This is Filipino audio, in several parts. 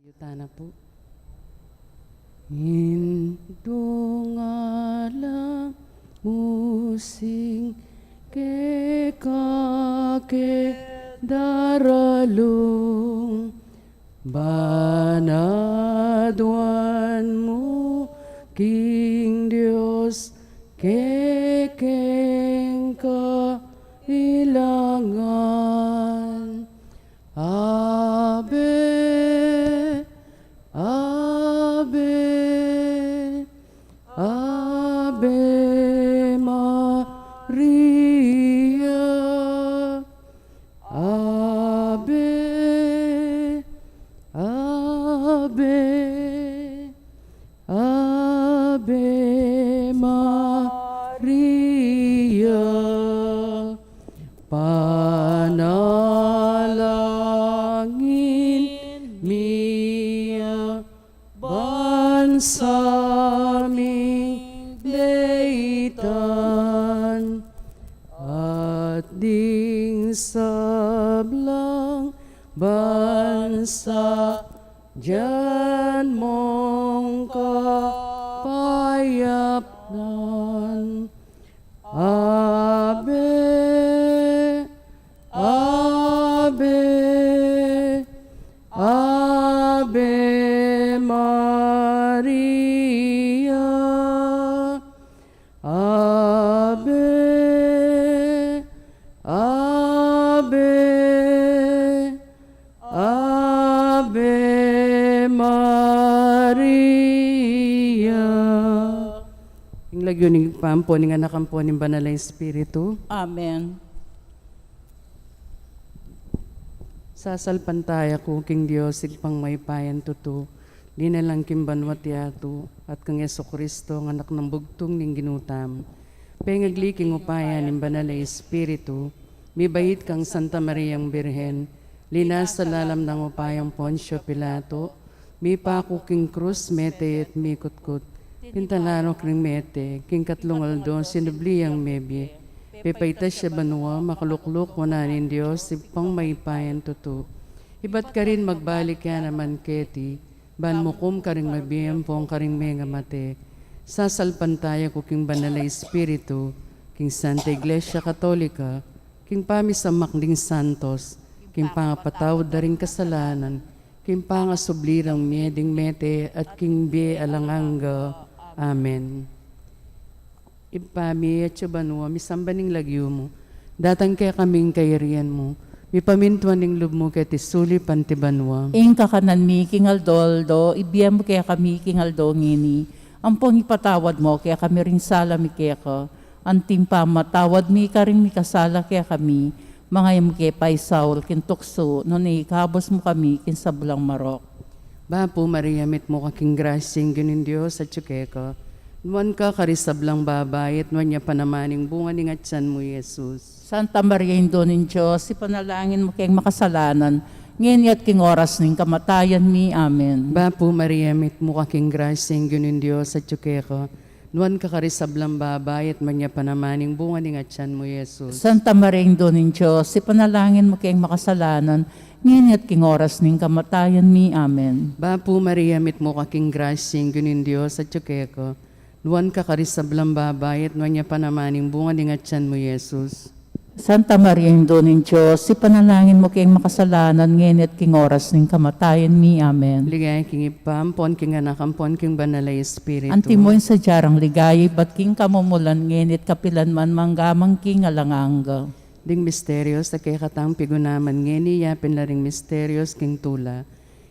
Yutana po. Indungalang musing ke kake daralung banadwan mo King Diyos kekeng kailangan. Ave, Ave, Ave Maria, Ave, Ave, Ave Maria, panalangin miya bansaming daytan at ding sablang bansa diyan mong kapayapnan. Ave, Ave, Ave Maria, Ave, Ave, Ave Maria. Ang lagyo ni pampo ni anak po ni Banal Espiritu. Amen. Sasalpantaya ko king Diyos pang may payan tuto. Di na lang kimbanwat yato at kang Yeso Kristo ng anak ng bugtong ning ginutam. Pengagliking upayan ng Banal Espiritu. Mibait kang Santa Mariang Birhen. Linas sa lalam ng upayang Poncio Pilato. Mi pako king krus mete at mi kutkut. Pintalaro kring mete. King katlong aldo sinubliyang mebye. Pepaitas siya banwa, makalukluk wananin Diyos, ipang maipayan tuto. Iba't ka rin magbalik yan naman keti, ban mukum ka rin mabiyam pong ka rin may mate. Sasalpantaya ko king Banal Espiritu, king Santa Iglesia Katolika, king pamisamak ding santos, king pangapatawad na rin kasalanan, king pangasublirang mieding mete at king bie alanganga. Amen. Ipami at siyabanwa, misambaning lagyo mo, datang kaya kaming kairian mo, mi pamintuan ning lub mo kaya tisuli pantibanwa. Ing kakanan mi kingaldo, ibiyam mo kaya kami kingaldo ngini. Ang pong ipatawad mo kaya kami rin sala mi kaya ka. Ang timpa matawad mi ka rin mi kasala kaya kami. Mga yung kaya paisaul kintukso, noon ikabos mo kami kinsabulang marok. Bapo Maria, mit mo kaking grasyeng ginin Diyos at tsukeka. Nuan ka karisablang babayit, nuan niya panamaning bunga ni ngatsan mo, Jesus. Santa Maria Indonin Diyos, ipanalangin mo kayong makasalanan, ngayon at king oras ng kamatayan mi. Amen. Bapo Maria, mit mo kaking grasyeng ginin Diyos at tsukeka. Nuan ka karisablang babayit, nuan niya panamaning bunga ni ngatsan mo, Jesus. Santa Maria Indonin Diyos, ipanalangin mo kayong makasalanan, ngayon at king oras ng kamatayan mi. Amen. Bapo Maria, mit mo kaking grasyeng ginin Diyos at tsukeka. Nuan ka karisablang babayit, nuan niya panamaning bunga ni ngatsan mo, Jesus. Santa Maria Indonin Diyos, ipanalangin mo kayong makasalanan, ngayon at king oras ng kamatayan mi. Amen. Ligay king ipampon king anak ampon king Banal Espiritu. Antimoy sa jarang ligay, ba't king kamumulan, ngayon at kapilan man manggamang king alanganga. Ding misterios sa kay katang pigunaman ngeni yapin laring misterios king tula.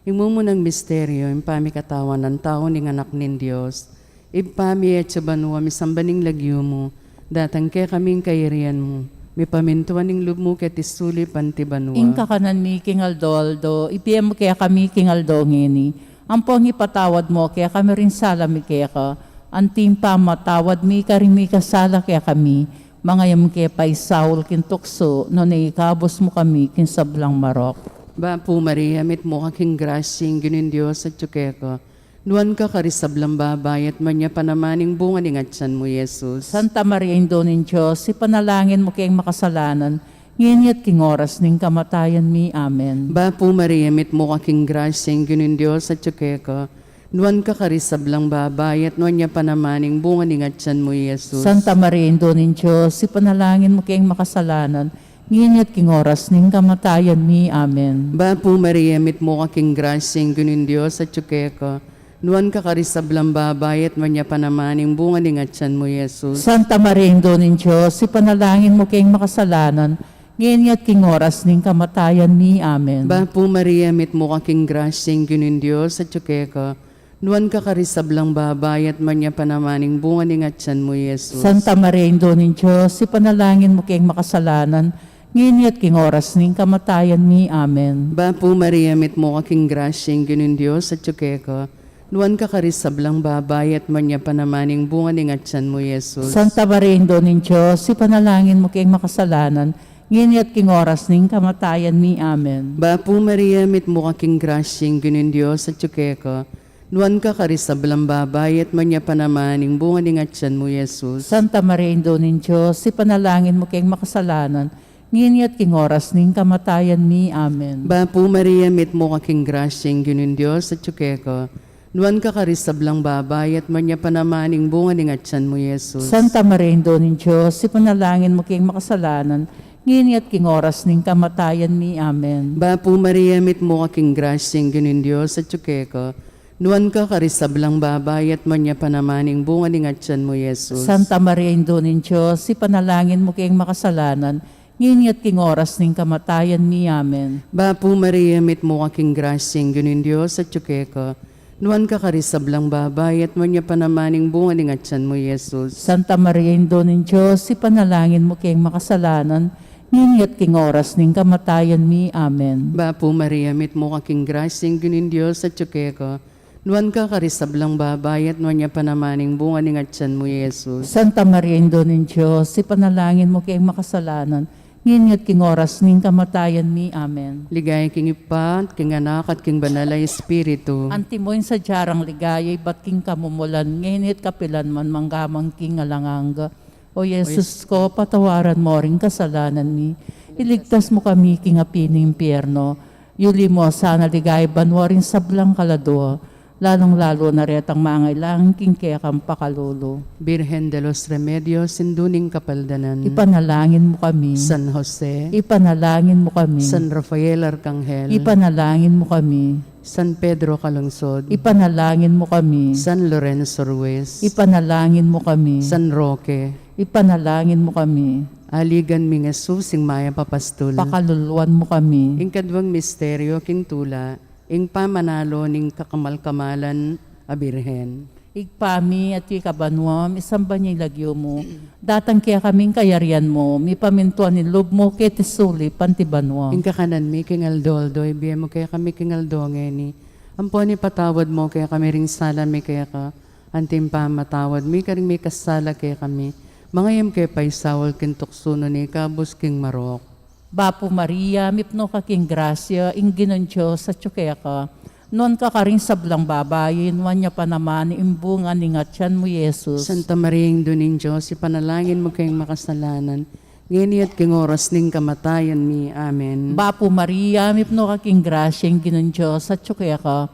Imumunang misteryo, impami katawan ng tao ning anak nin Diyos. Ipami at sabanwa, misambaning lagyo mo, datang kay kaming kairian mo, mi pamintuan ning lub mo kay tisuli pantibanwa. Ing kakanan mi king aldo, ipiyam mo kaya kami king aldo ngini. Ang pong ipatawad mo, kaya kami rin sala mi kaya ka. Ang timpa matawad mi ka rin mi kasala kaya kami. Mga yam kaya paisaul kintukso, no naikabos mo kami kinsablang marok. Bapo Maria, mit mo kaking grasyeng ginin Diyos at tsukeka. Nuan ka karisablang babayat man niya panamaning bunga ni ngatsan mo, Jesus. Santa Maria Indonin Diyos, ipanalangin mo kayong makasalanan, ngayon at king oras ning kamatayan mi. Amen. Bapo Maria, mit mo kaking grasyeng ginin Diyos at tsukeka, nuan ka karisablang babay at nuan niya panamaning bunga ning atyan mo, Jesus. Santa Maria, Ino ng Diyos, ipanalangin mo kayong makasalanan, ngayon at king oras ning kamatayan mi. Amen. Bapo Maria, mit mo kaking grasyeng ginin Diyos at tsukeka, nuan ka karisablang babay at nuan niya panamaning bunga ning atyan mo, Jesus. Santa Maria, Ino ng Diyos, ipanalangin mo kayong makasalanan, ngayon at king oras ning kamatayan mi. Amen. Bapo Maria, mit mo kaking grasyeng ginin Diyos at tsukeka, nuan ka karisablang babay at manya panamaning bunga ning atyan mo, Jesus. Santa Maria, Ino ng Diyos, ipanalangin mo kayong makasalanan, ngayon at king oras ning kamatayan mi. Amen. Bapo Maria, mit mo kaking grasyeng ginin Diyos at tsukeka, nuan ka karisablang babay at manya panamaning bunga ning atyan mo, Jesus. Santa Maria, Ino ng Diyos, ipanalangin mo kayong makasalanan, ngayon at king oras ning kamatayan mi. Amen. Bapo Maria, mit mo kaking grasyeng ginin Diyos at tsukeka, nuan ka karisablang babay at manya panamaning bunga ning atyan mo, Jesus. Santa Maria, Ino ng Diyos, ipanalangin mo kayong makasalanan, ngayon at king oras ning kamatayan mi. Amen. Bapo Maria, mit mo kaking grasyeng ginin Diyos at tsukeka, nuan ka karisablang babay at manya panamaning bunga ning atyan mo, Jesus. Santa Maria, Ino ng Diyos, ipanalangin mo kayong makasalanan, ngayon at king oras ning kamatayan mi. Amen. Bapo Maria, mit mo kaking grasyeng ginin Diyos at tsukeka, nuan ka karisablang babay at manya panamaning bunga ning atyan mo, Jesus. Santa Maria, Ino ng Diyos, ipanalangin mo kayong makasalanan, ngayon at king oras ning kamatayan mi. Amen. Bapo Maria, mit mo kaking grasyeng ginin Diyos at tsukeka, nuan ka karisablang babay at manya panamaning bunga ning atyan mo, Jesus. Santa Maria, Ino ng Diyos, ipanalangin mo kayong makasalanan, ngayon at king oras ning kamatayan mi. Amen. Bapo Maria, mit mo kaking grasyeng ginin Diyos at tsukeka, nuan ka karisablang babay at nuan niya panamaning bunga ning atyan mo, Jesus. Santa Maria, Ino ng Diyos, ipanalangin mo kayong makasalanan, ngayon at king oras ning kamatayan mi. Amen. Ligay king Ipa, king Anak at king Banalay Espiritu. Antimoin sa jarang ligayay, ba't king kamumulan, ngayon at kapilan man manggamang king alanganga. O Yesus ko, patawaran mo rin kasalanan mi. Iligtas mo kami king apining impyerno. Yuli mo sana ligay banwa rin sablang kalado. Lalong-lalo na retang mangailangan king kaya kang pakalolo. Birhen de los Remedios, sinduning kapaldanan. Ipanalangin mo kami. San Jose, Ipanalangin mo kami. San Rafael Arcangel, Ipanalangin mo kami. San Pedro Calungsod, Ipanalangin mo kami. San Lorenzo Ruiz, Ipanalangin mo kami. San Roque, Ipanalangin mo kami. aligan mi Jesus, sing maya papastol. Pakaluluan mo kami. Ing kadwang misteryo, king tula, ing pamanalo ning kakamal-kamalan a Birhen. Igpami at ikabanwam, isamba niya ilagyo mo. Datang kaya kaming kayarian mo, mi pamintuan ni loob mo kay tisuli pantibanwam. Ing kakanan mi, king Aldoldo, ibiya mo kaya kami king Aldonge ni. Ampo ni patawad mo kaya kami ring sala mi kaya ka. Antim pa matawad mi, karing mi kasala kaya kami. Mga yam kaya paisawal king tuksuno ni kabus king Marok. Bapo Maria, mipno ka king grasya, ing ginoncho sa tsukaya ka. Noon ka karing sablang babayin, wanya pa naman imbunga ni ngatyan mo, Jesus. Santa Maria, duning Diyos, ipanalangin mo kayong makasalanan. Ngayon at king oras ning kamatayan mi. Amen. Bapo Maria, mipno ka king grasya, ing ginoncho sa tsukaya ka.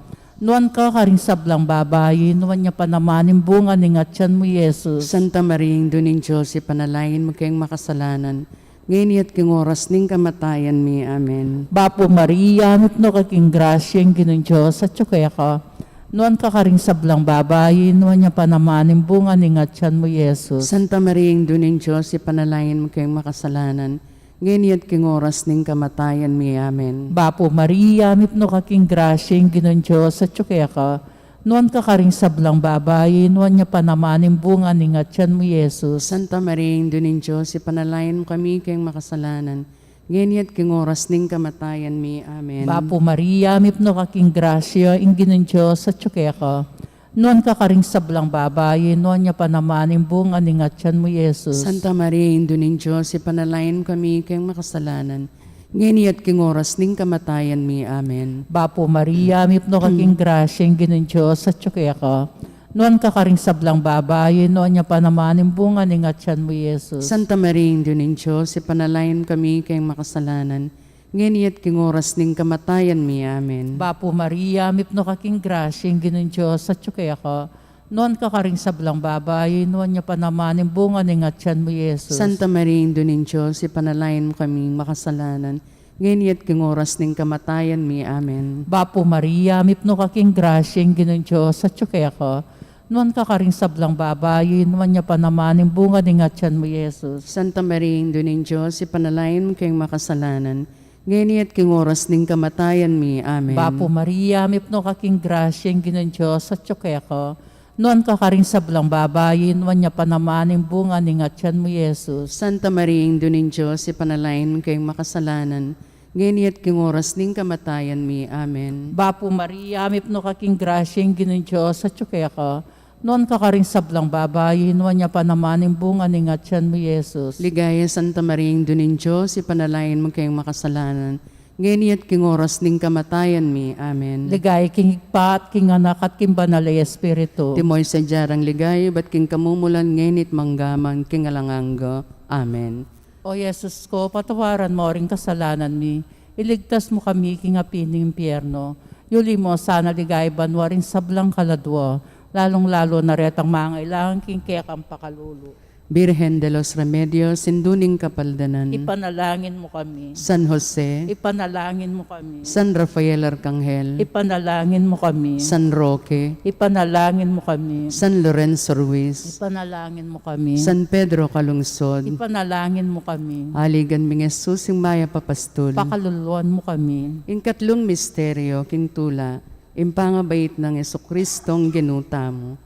Noon ka karing sablang babayin, wanya pa naman imbunga ni ngatyan mo, Jesus. Santa Maria, duning Diyos, ipanalangin mo kayong makasalanan. Ngayon at king oras ning kamatayan mi. Amen. Bapo Maria, mipno ka king grasya, ing ginoncho sa tsukaya ka. Noon ka karing sablang babayin, wanya pa naman imbunga ni ngatyan mo, Jesus. Santa Maria, duning Diyos, ipanalangin mo kayong makasalanan. Ngayon at king oras ning kamatayan mi. Amen. Bapo Maria, mipno ka king grasya, ing ginoncho sa tsukaya ka. Noon ka karing sablang babayin, wanya pa naman imbunga ni ngatyan mo, Jesus. Santa Maria, duning Diyos, ipanalangin mo kami kayong makasalanan. Ngayon at king oras ning kamatayan mi. Amen. Bapo Maria, mipno ka king grasya, ing ginoncho sa tsukaya ka. Noon ka karing sablang babayin, wanya pa naman imbunga ni ngatyan mo, Jesus. Santa Maria, duning Diyos, ipanalangin mo kami kayong makasalanan. Ngayon at king oras ning kamatayan mi. Amen. Bapo Maria, mipno ka king grasya, ing ginoncho sa tsukaya ka. Noon ka karing sablang babae, noon niya pa naman yung bunga ng atyan mo, Jesus. Santa Maria, Ina ng Diyos, ipanalangin kami kayong makasalanan, ngayon at king oras ning kamatayan mi. Amen. Bapo Maria, mipno kaking grasya, yung ginon Diyos, at kaya ka, noon ka karing sablang babae, noon niya pa naman yung bunga ng atyan mo, Jesus. Santa Maria, Ina ng Diyos, ipanalangin kami makasalanan, ngayon at king oras ning kamatayan mi. Amen. Bapo Maria, mipno kaking grasya, yung ginon Diyos, at kaya ka, noon ka karing sablang babae, noon niya pa naman yung bunga ng atyan mo, Jesus. Santa Maria, Ina ng Diyos, ipanalangin kayong makasalanan, ngayon at king oras ning kamatayan mi. Amen. Bapo Maria, mipno kaking grasya, yung ginon Diyos, at kaya ka, noon ka karing sablang babae, noon niya pa naman yung bunga ng atyan mo, Jesus. Santa Maria, Ina ng Diyos, ipanalangin kayong makasalanan, ngayon at king oras ning kamatayan mi. Amen. Bapo Maria, mipno kaking grasya, yung ginon Diyos, at kaya ka, noon ka karing sablang babae, noon niya pa naman yung bunga ng atyan mo, Jesus. Ligaya Santa Maria, Ina ng Diyos, ipanalangin mo kayong makasalanan, ngayon at king oras ning kamatayan mi. Amen. Ligay king igpat, king anak at king banal ay Espiritu. Timoy sa jarang ligaya, ba't king kamumulan ngayon at manggaman king alanganggo. Amen. O Jesus ko, patawaran mo rin kasalanan mi. Iligtas mo kami king api ng impyerno. Yuli mo sana ligay banwa rin sablang kaladwa. Lalong-lalo na retang mangailangan king kaya kang pakalulu. Birhen de los Remedios, sinduning kapaldanan. Ipanalangin mo kami. San Jose, Ipanalangin mo kami. San Rafael Arcangel, Ipanalangin mo kami. San Roque, Ipanalangin mo kami. San Lorenzo Ruiz, Ipanalangin mo kami. San Pedro Calungsod, Ipanalangin mo kami. Aligan ming Jesus yung maya papastol. Pakaluluan mo kami. Ikatlong misteryo, king tula, impangabait ng Jesucristong ginuta mo.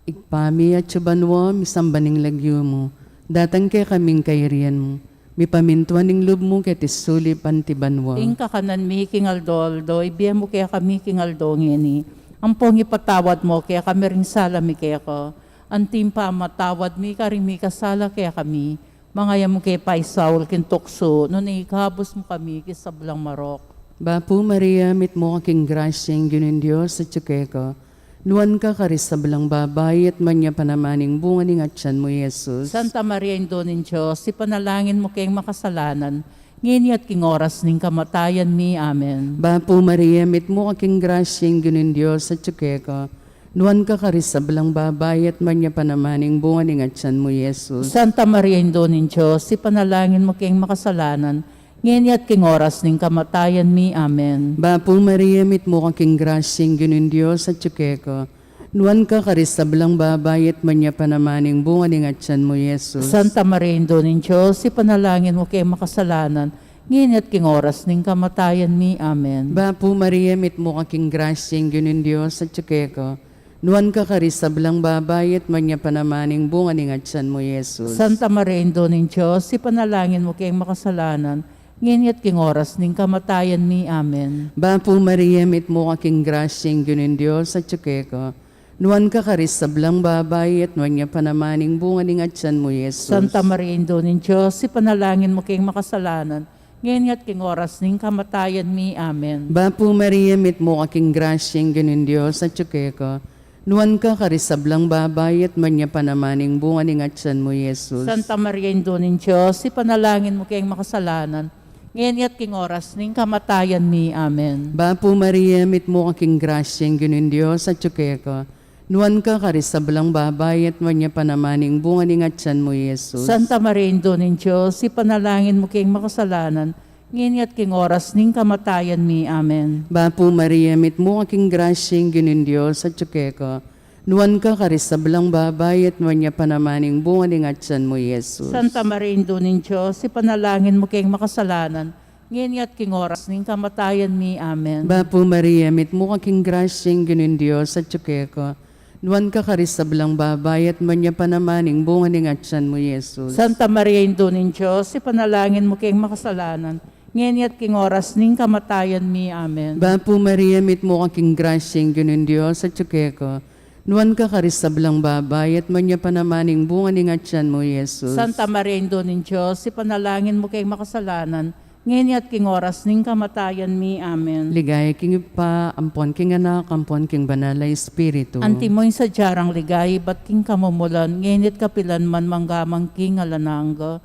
Igpami at subanwa, misambaning lagyo mo, datang kay kaming kairian mo, mi pamintuan ng lub mo kay tisuli pantibanwa. Ing kakanan mi king aldoldo, ibiyem mo kaya kami king aldo ngini. Ang pong ipatawad mo kaya kami ring sala mi kaya ko. Antim pa matawad mi ka rin mi kasala kaya kami. Mga yam kay paisaul kin tukso, nun ikabos mo kami kisablang marok. Bapu Maria, mit mo aking grasyeng ginin Diyos sa tsukeko. Nuan ka karisablang babay at manya panamaning bunga ng atyan mo, Jesus. Santa Maria Indonin Diyos, ipanalangin mo kayong makasalanan, ngini at king oras ning kamatayan mi. Amen. Bapu Maria, mit mo aking grasyeng ginin Diyos sa tsukeko. Nuan ka karisablang babay at manya panamaning bunga ng atyan mo, Jesus. Santa Maria Indonin Diyos, ipanalangin mo kayong makasalanan, ngayon at king oras ning kamatayan mi. Amen. Bapu Maria, mit mo aking grasyeng ginin Diyos sa tsukeko. Nuan ka karisablang babay at manya panamaning bunga ng atyan mo, Jesus. Santa Maria Indonin Diyos, ipanalangin mo kayong makasalanan, ngayon at king oras ning kamatayan mi. Amen. Bapu Maria, mit mo aking grasyeng ginin Diyos sa tsukeko. Nuan ka karisablang babay at manya panamaning bunga ng atyan mo, Jesus. Santa Maria Indonin Diyos, ipanalangin mo kayong makasalanan, ngayon at king oras ning kamatayan mi. Amen. Bapu Maria, mit mo aking grasyeng ginin Diyos sa tsukeko. Nuan ka karisablang babay at nuan niya panamaning bunga ng atyan mo, Jesus. Santa Maria Indonin Diyos, ipanalangin mo kayong makasalanan, ngayon at king oras ning kamatayan mi. Amen. Bapu Maria, mit mo aking grasyeng ginin Diyos sa tsukeko. Nuan ka karisablang babay at manya panamaning bunga ng atyan mo, Jesus. Santa Maria Indonin Diyos, ipanalangin mo kayong makasalanan, ngayon at king oras ning kamatayan mi. Amen. Bapu Maria, mit mo aking grasyeng ginin Diyos sa tsukeko. Nuan ka karisablang babay at manya panamaning bunga ng atyan mo, Jesus. Santa Maria Indonin Diyos, ipanalangin mo kayong makasalanan, ngayon at king oras ning kamatayan mi. Amen. Bapu Maria, mit mo aking grasyeng ginin Diyos sa tsukeko. Nuan ka karisablang babay at manya panamaning bunga ng atyan mo, Jesus. Santa Maria Indonin Diyos, ipanalangin mo kayong makasalanan, ngayon at king oras ning kamatayan mi. Amen. Bapu Maria, mit mo aking grasyeng ginin Diyos sa tsukeko. Nuan ka karisablang babay at manya panamaning bunga ng atyan mo, Jesus. Santa Maria Indonin Diyos, ipanalangin mo kayong makasalanan, ngayon at king oras ning kamatayan mi. Amen. Bapu Maria, mit mo aking grasyeng ginin Diyos sa tsukeko. Nuan ka karisablang babay at manya panamaning bunga ng atyan mo, Jesus. Santa Maria Indonin Diyos, ipanalangin mo kayong makasalanan, ngeni at king oras ning kamatayan mi. Amen. Ligaya king pa, ampon king anak, ampon king banal na Espiritu. Antimoy sa jarang ligay, bat king kamumulan, ngenit kapilan man manggamang king alananga.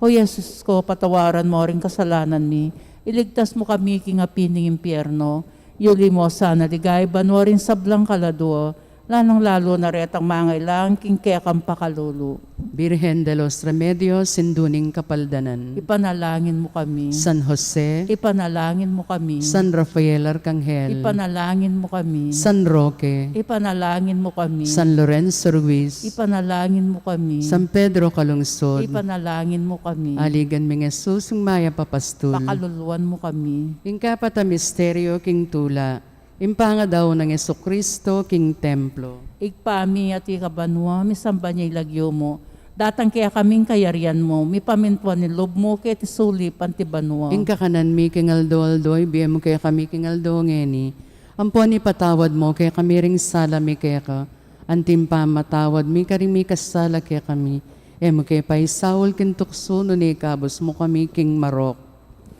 O Yesus ko, patawaran mo rin kasalanan mi, iligtas mo kami king apining impyerno, yuli mo sana ligay, banwa rin sablang kaladwa, lanong lalo na retang mangailang king kekang pakalulu. Birhen de los Remedios, sinduning kapaldanan. Ipanalangin mo kami. San Jose, Ipanalangin mo kami. San Rafael Arcangel, Ipanalangin mo kami. San Roque, Ipanalangin mo kami. San Lorenzo Ruiz, Ipanalangin mo kami. San Pedro Calungsod, Ipanalangin mo kami. aligan ming Jesus ng maya papastul. Pakaluluan mo kami. Ingkapata misteryo king tula, impanga daw ng Jesucristo king templo. Igpami at ikabanwa, misamba niya ilagyo mo. Datang kaya kaming kayarian mo, mi pamintuan ni lob mo, kaya tisuli pantibanwa. Ingka kanan mi king aldo-aldoy, biyem mo kaya kami king aldo ngeni. Ampon ni patawad mo, kaya kami ring sala mi kaya ka. Antim pa matawad mi, karing mi kasala kaya kami. Mo kaya pa isawol kin tukso, no ni kabos mo kami king marok.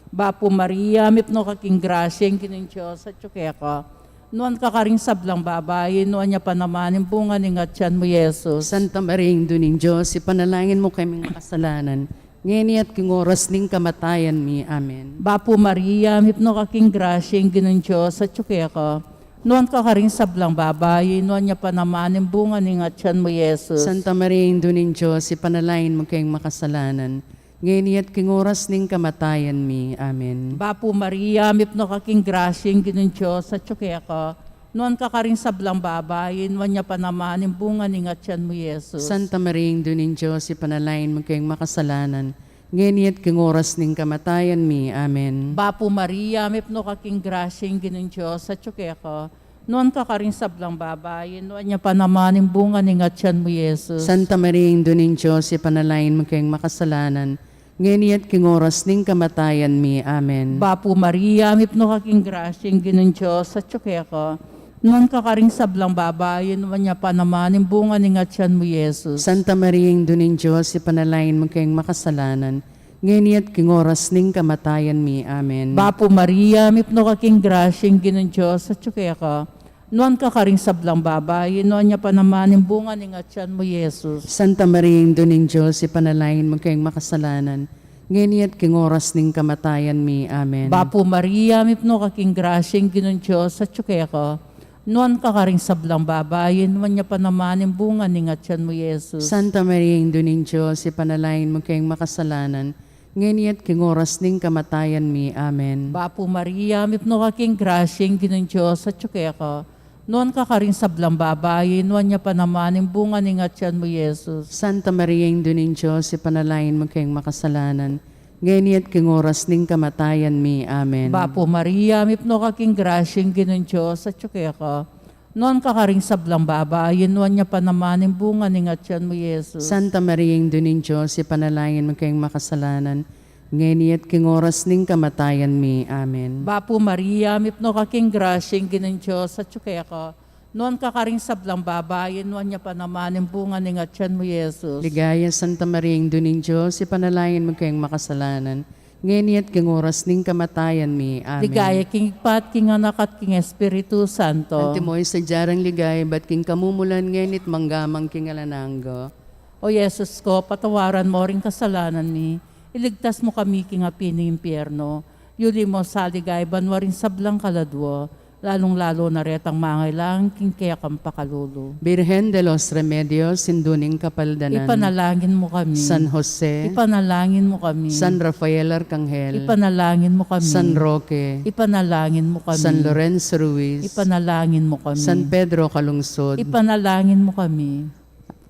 Bapo Maria, mipno ka king grasya, ang kinin Diyos at kaya ka. Nuan ka karing sablang babae, nuan niya pa naman yung bunga ni ngatyan mo, Yesus. Santa Maring duning Diyos, ipanalangin mo kaming makasalanan. Ngeni at king oras ning kamatayan mi. Amen. Bapo Maria, mipno ka king grasya, ang kinin Diyos at kaya ka. Nuan ka karing sablang babae, nuan niya pa naman yung bunga ni ngatyan mo, Yesus. Santa Maring duning Diyos, ipanalangin mo kaming makasalanan. Ngeni at king oras ning kamatayan mi. Amen. Bapo Maria, mipno ka king grasya, ang kinin Diyos at kaya ka. Nuan ka karing sablang babae, nuan niya pa naman yung bunga ni ngatyan mo, Yesus. Santa Maring duning Diyos, ipanalangin mo kaming makasalanan. Ngeni at king oras ning kamatayan mi. Amen. Bapo Maria, mipno ka king grasya, ang kinin Diyos at kaya ka. Nuan ka karing sablang babae, nuan niya pa naman yung bunga ni ngatyan mo, Yesus. Santa Maring duning Diyos, ipanalangin mo kaming makasalanan. Ngeni at king oras ning kamatayan mi. Amen. Bapo Maria, mipno ka king grasya, ang kinin Diyos at kaya ka. Nuan ka karing sablang babae, nuan niya pa naman yung bunga ni ngatyan mo, Yesus. Santa Maring duning Diyos, ipanalangin mo kaming makasalanan. Ngeni at king oras ning kamatayan mi. Amen. Bapo Maria, mipno ka king grasya, ang kinin Diyos at kaya ka. Nuan ka karing sablang babae, nuan niya pa naman yung bunga ni ngatyan mo, Yesus. Santa Maring duning Diyos, ipanalangin mo kaming makasalanan. Ngeni at king oras ning kamatayan mi. Amen. Bapo Maria, mipno ka king grasya, ang kinin Diyos at kaya ka. Nuan ka karing sablang babae, nuan niya pa naman yung bunga ni ngatyan mo, Yesus. Santa Maring duning Diyos, ipanalangin mo kaming makasalanan. Ngeni at king oras ning kamatayan mi. Amen. Bapo Maria, mipno ka king grasya, ang kinin Diyos at kaya ka. Nuan ka karing sablang babae, nuan niya pa naman yung bunga ni ngatyan mo, Yesus. Santa Maring duning Diyos, ipanalangin mo kaming makasalanan. Ngeni at king oras ning kamatayan mi. Amen. Bapo Maria, mipno ka king grasya, ang kinin Diyos at kaya ka. Nuan ka karing sablang babae, nuan niya pa naman yung bunga ni ngatyan mo, Yesus. Santa Maring duning Diyos, ipanalangin mo kaming makasalanan. Ngeni at king oras ning kamatayan mi. Amen. Bapo Maria, mipno ka king grasya, ang kinin Diyos at kaya ka. Nuan ka karing sablang babae, nuan niya pa naman yung bunga ni ngatyan mo, Yesus. Ligaya Santa Maring duning Diyos, ipanalangin mo kaming makasalanan. Ngeni at king oras ning kamatayan mi. Amen. Ligaya king Pat, king Anak at king Espiritu Santo. Antimoy sa jarang ligay, ba't king kamumulan ngenit manggamang king alananggo. O Yesus ko, patawaran mo rin kasalanan ni. Iligtas mo kami king api ng impyerno. Yuli mo sa ligay, banwa rin sablang kaladwo. Lalong-lalo na retang mangailang king kaya kang pakalulu. Birhen de los Remedios, sinduning kapaldanan. Ipanalangin mo kami. San Jose, Ipanalangin mo kami. San Rafael Arcangel, Ipanalangin mo kami. San Roque, Ipanalangin mo kami. San Lorenzo Ruiz, Ipanalangin mo kami. San Pedro Calungsod, Ipanalangin mo kami.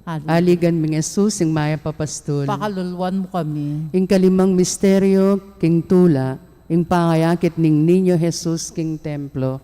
aligan ming Jesus, ing maya papastul. Pakaluluan mo kami. Ing kalimang misteryo, king tula, ing pangayakit ning Niño Jesus, king templo.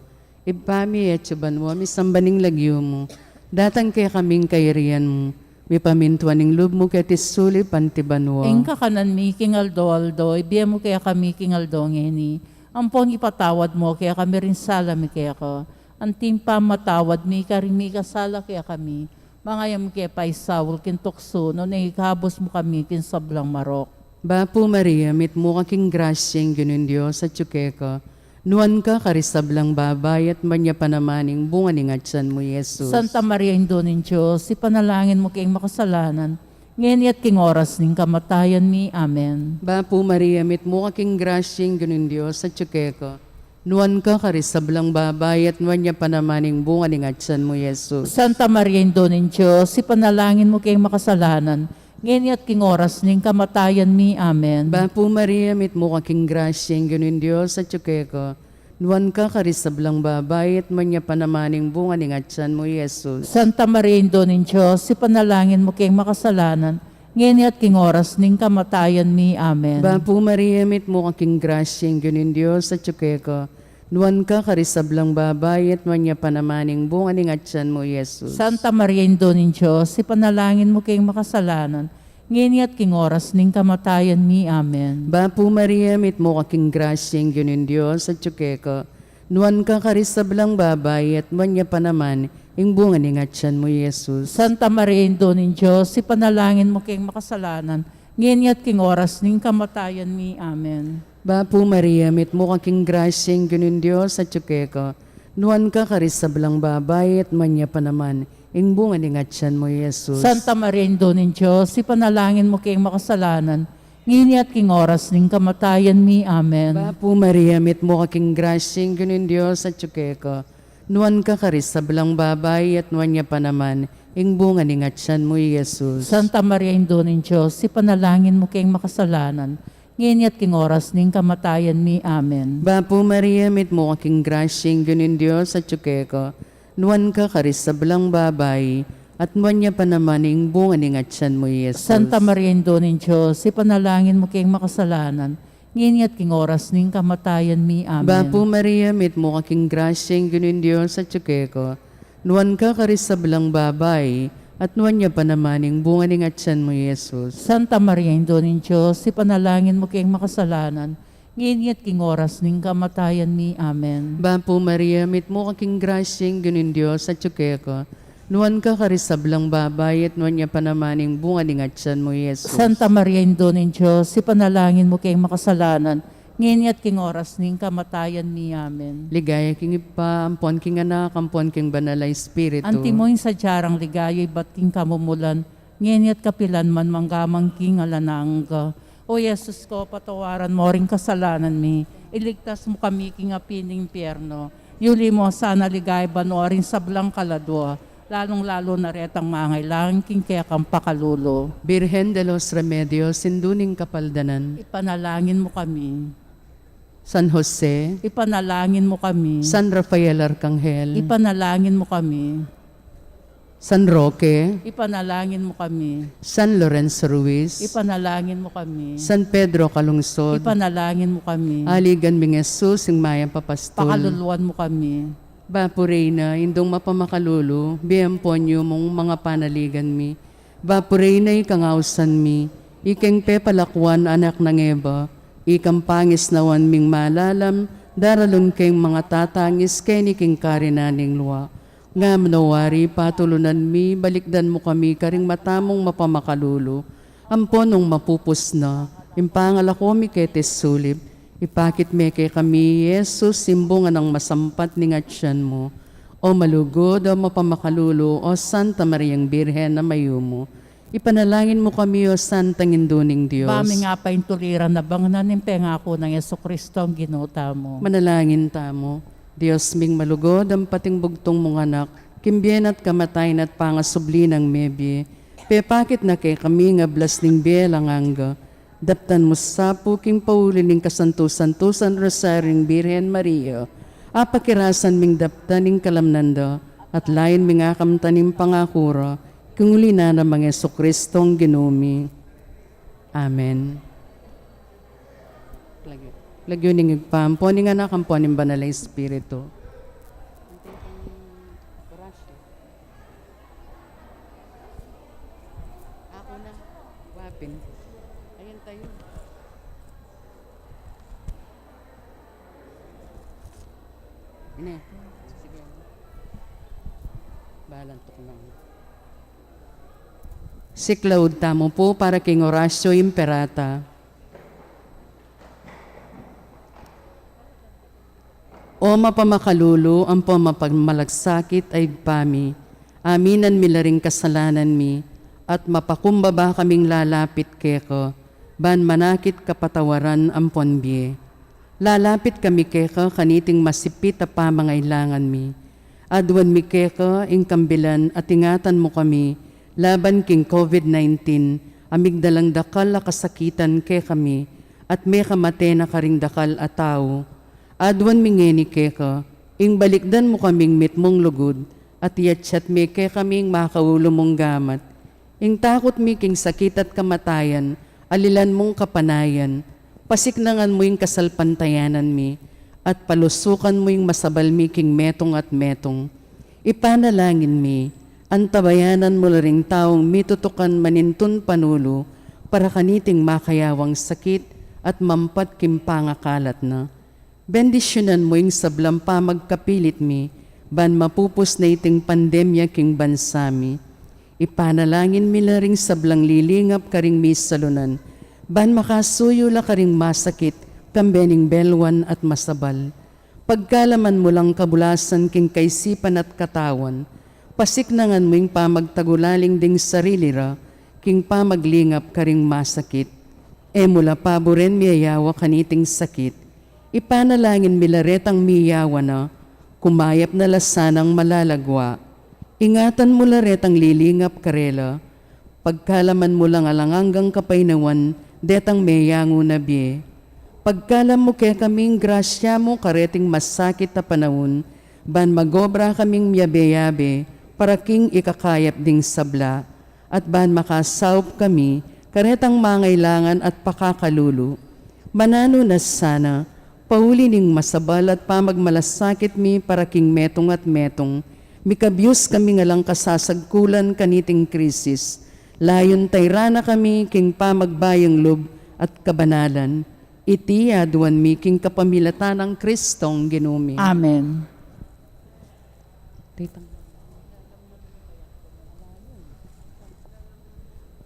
Ipami et suban mo, misambaning lagyo mo. Datang kaya kaming kairian mo. Mi pamintuan ning lub mo kaya tisuli pantibanwa. Ing kakanan mi king aldo, ibiya mo kaya kami king aldo ngeni. Ampon ipatawad mo kaya kami rin sala mi kaya ka. Antim pa matawad mi karing mi kasala kaya kami. Mga yam kaya pa isawul kin tukso no na ikabos mo kami kin sablang marok. Bapo Maria, mit mo kaking grasyeng ganun Diyos at ka. Nuan ka karisablang babay at manya panamaning bunga ni ngatsan mo, Jesus. Santa Maria, Indo ng Diyos, ipanalangin mo kayong makasalanan, ngayon at king oras ning kamatayan mi. Amen. Bapo Maria, mit mo kaking grasyeng ganun Diyos at ka. Nuan ka karisablang babay at manya panamaning bunga ni ngatsan mo, Jesus. Santa Maria, Indo ng Diyos, ipanalangin mo kayong makasalanan, ngayon at king oras ning kamatayan mi. Amen. Bapo Maria, mit mo kaking grasyeng ganun Diyos at ka. Nuan ka karisablang babay at manya panamaning bunga ni ngatsan mo, Jesus. Santa Maria, Indo ng Diyos, ipanalangin mo kayong makasalanan, ngayon at king oras ning kamatayan mi. Amen. Bapo Maria, mit mo kaking grasyeng ganun Diyos at ka. Nuan ka karisablang babay at manya panamaning bunga ni ngatsan mo, Jesus. Santa Maria, Indo ng Diyos, ipanalangin mo kayong makasalanan, ngayon at king oras ning kamatayan mi. Amen. Bapo Maria, mit mo kaking grasyeng ganun Diyos at ka. Nuan ka karisablang babay at manya panaman ing bunga ni ngatsan mo, Jesus. Santa Maria, Indo ng Diyos, ipanalangin mo kayong makasalanan, ngayon at king oras ning kamatayan mi. Amen. Bapo Maria, mit mo kaking grasyeng ganun Diyos at ka. Nuan ka karisablang babay at manya panaman ing bunga ni ngatsan mo, Jesus. Santa Maria, Indo ng Diyos, ipanalangin mo kayong makasalanan, ngayon at king oras ning kamatayan mi. Amen. Bapo Maria, mit mo kaking grasyeng ganun Diyos at ka. Nuan ka karisablang babay at nuan niya pa naman ing bunga ni ngatsan mo, Jesus. Santa Maria, Indo ng Diyos, ipanalangin mo kayong makasalanan, ngayon at king oras ning kamatayan mi. Amen. Bapo Maria, mit mo kaking grasyeng ganun Diyos at ka. Nuan ka karisablang babay at nuan niya pa naman ing bunga ni ngatsan mo, Jesus. Santa Maria, Indo ng Diyos, ipanalangin mo kayong makasalanan, ngayon at king oras ning kamatayan mi. Amen. Bapo Maria, mit mo kaking grasyeng ganun Diyos at ka. Nuan ka karisablang babay at nuan niya pa naman ing bunga ni ngatsan mo, Jesus. Santa Maria, Indo ng Diyos, ipanalangin mo kayong makasalanan, ngayon at king oras ning kamatayan mi. Amen. Bapo Maria, mit mo kaking grasyeng ganun Diyos at ka. Nuan ka karisablang babay at nuan niya pa naman ing bunga ni ngatsan mo, Jesus. Santa Maria, Indo ng Diyos, ipanalangin mo kayong makasalanan, ngayon at king oras ning kamatayan mi. Amen. Ligaya king ipa, ampon king anak, ampon king banalay Espiritu. Antimoy sa jarang ligaya, ba't king kamumulan, ngayon at kapilan man manggamang king alanang ka. O Yesus ko, patawaran mo rin kasalanan mi, iligtas mo kami king apining impyerno, yuli mo sana ligay ba no rin sablang kaladwa, lalong-lalo na retang mangailangan king kaya kang pakalulo. Birhen de los Remedios, sinduning kapaldanan. Ipanalangin mo kami. San Jose, Ipanalangin mo kami. San Rafael Arcangel, Ipanalangin mo kami. San Roque, Ipanalangin mo kami. San Lorenzo Ruiz, Ipanalangin mo kami. San Pedro Calungsod, Ipanalangin mo kami. Aligan Bing Jesus, ing mayang papastol. Pakaluluan mo kami. Bapo Reyna, indong mapamakalulu, biyamponyo mong mga panaligan mi. Bapo Reyna, ikangausan mi, ikeng pepalakwan anak ng Eva, ikang pangis nawan ming malalam, daralon keng mga tatangis keniking karinaning luwa. Nga manawari, patulunan mi, balikdan mo kami karing matamong mapamakalulu. Amponong mapupus na, impangalako mi ketes sulib, ipakit me kay kami, Yesus, simbungan ng masampat ni ngatsan mo. O malugod, o mapamakalulu, o Santa Mariang Birhen na mayumo. Ipanalangin mo kami, o Santang Induning Diyos. Bami nga pa yung tuliran na banganan ng pengako ng Yeso Kristo ang ginuta mo. Manalangin tamo. Diyos ming malugod, ang pating bugtong mong anak, kimbyen at kamatayin at pangasubli ng mebye. Pepakit na kay kami nga blas ning bielang angga. Daptan mo sa puking paulin ning kasantusan-tusan rosaring Birhen Maria. Apakirasan ming daptan ning kalamnanda, at lain ming akamtanim pangakura, kung uli na mga Yeso Kristong ginumi. Amen. Lagyo ning igpampo, ning anak ang po ning banalay Espiritu. Ako na, wapin. Ayan tayo. Ine, sige. Balantok lang. Si Claude tamo po para king Horacio Imperata. O mapamakalulu, ang pamapagmalagsakit ay pami. Aminan milaring kasalanan mi, at mapakumbaba kaming lalapit keko, ban manakit kapatawaran ang ponbie. Lalapit kami keko kaniting masipit a pamangailangan mi. Adwan mi keko ing kambilan at ingatan mo kami, laban king COVID-19, amigdalang dakal a kasakitan ke kami, at may kamate na karing dakal a tao. Adwan mi ngeni keko, ing balikdan mo kaming mitmong lugod, at yatsyat mi ke kaming makaulo mong gamat. Ing takot mi king sakit at kamatayan, alilan mong kapanayan, pasiknangan mo yung kasalpantayanan mi, at palusukan mo yung masabal mi king metong at metong. Ipanalangin mi, antabayanan mo ring taong mitutukan manintun panulo, para kaniting makayawang sakit at mampat kimpangakalat na. Bendisyonan mo yung sablang pa magkapilit mi, ban mapupus na iting pandemya king bansami. Ipanalangin mi na ring sablang lilingap karing misalunan, ban makasuyo la karing masakit, kambening belwan at masabal. Pagkalaman mo lang kabulasan king kaisipan at katawan, pasiknangan mo yung pamagtagulaling ding sarili ra, king pamaglingap karing masakit. E mula paboren miyayawa kaniting sakit, ipanalangin milaretang miyawa na, kumayap na lasanang malalagwa. Ingatan mo laretang lilingap karela, pagkalaman mo lang alanganggang kapainawan, detang meyango na biye. Pagkalam mo kaya kaming grasya mo kareting masakit na panahon, ban magobra kaming miyabe-yabe, para king ikakayap ding sabla, at ban makasaup kami, karetang mangailangan at pakakalulu. Manano na sana, pauli ning masabal at pamagmalasakit mi para king metong at metong, mikabyus kami nga lang kasasagkulan kaniting krisis, layon tayrana kami king pamagbayang loob at kabanalan, iti aduan mi king kapamilatan ng Kristong ginumi. Amen.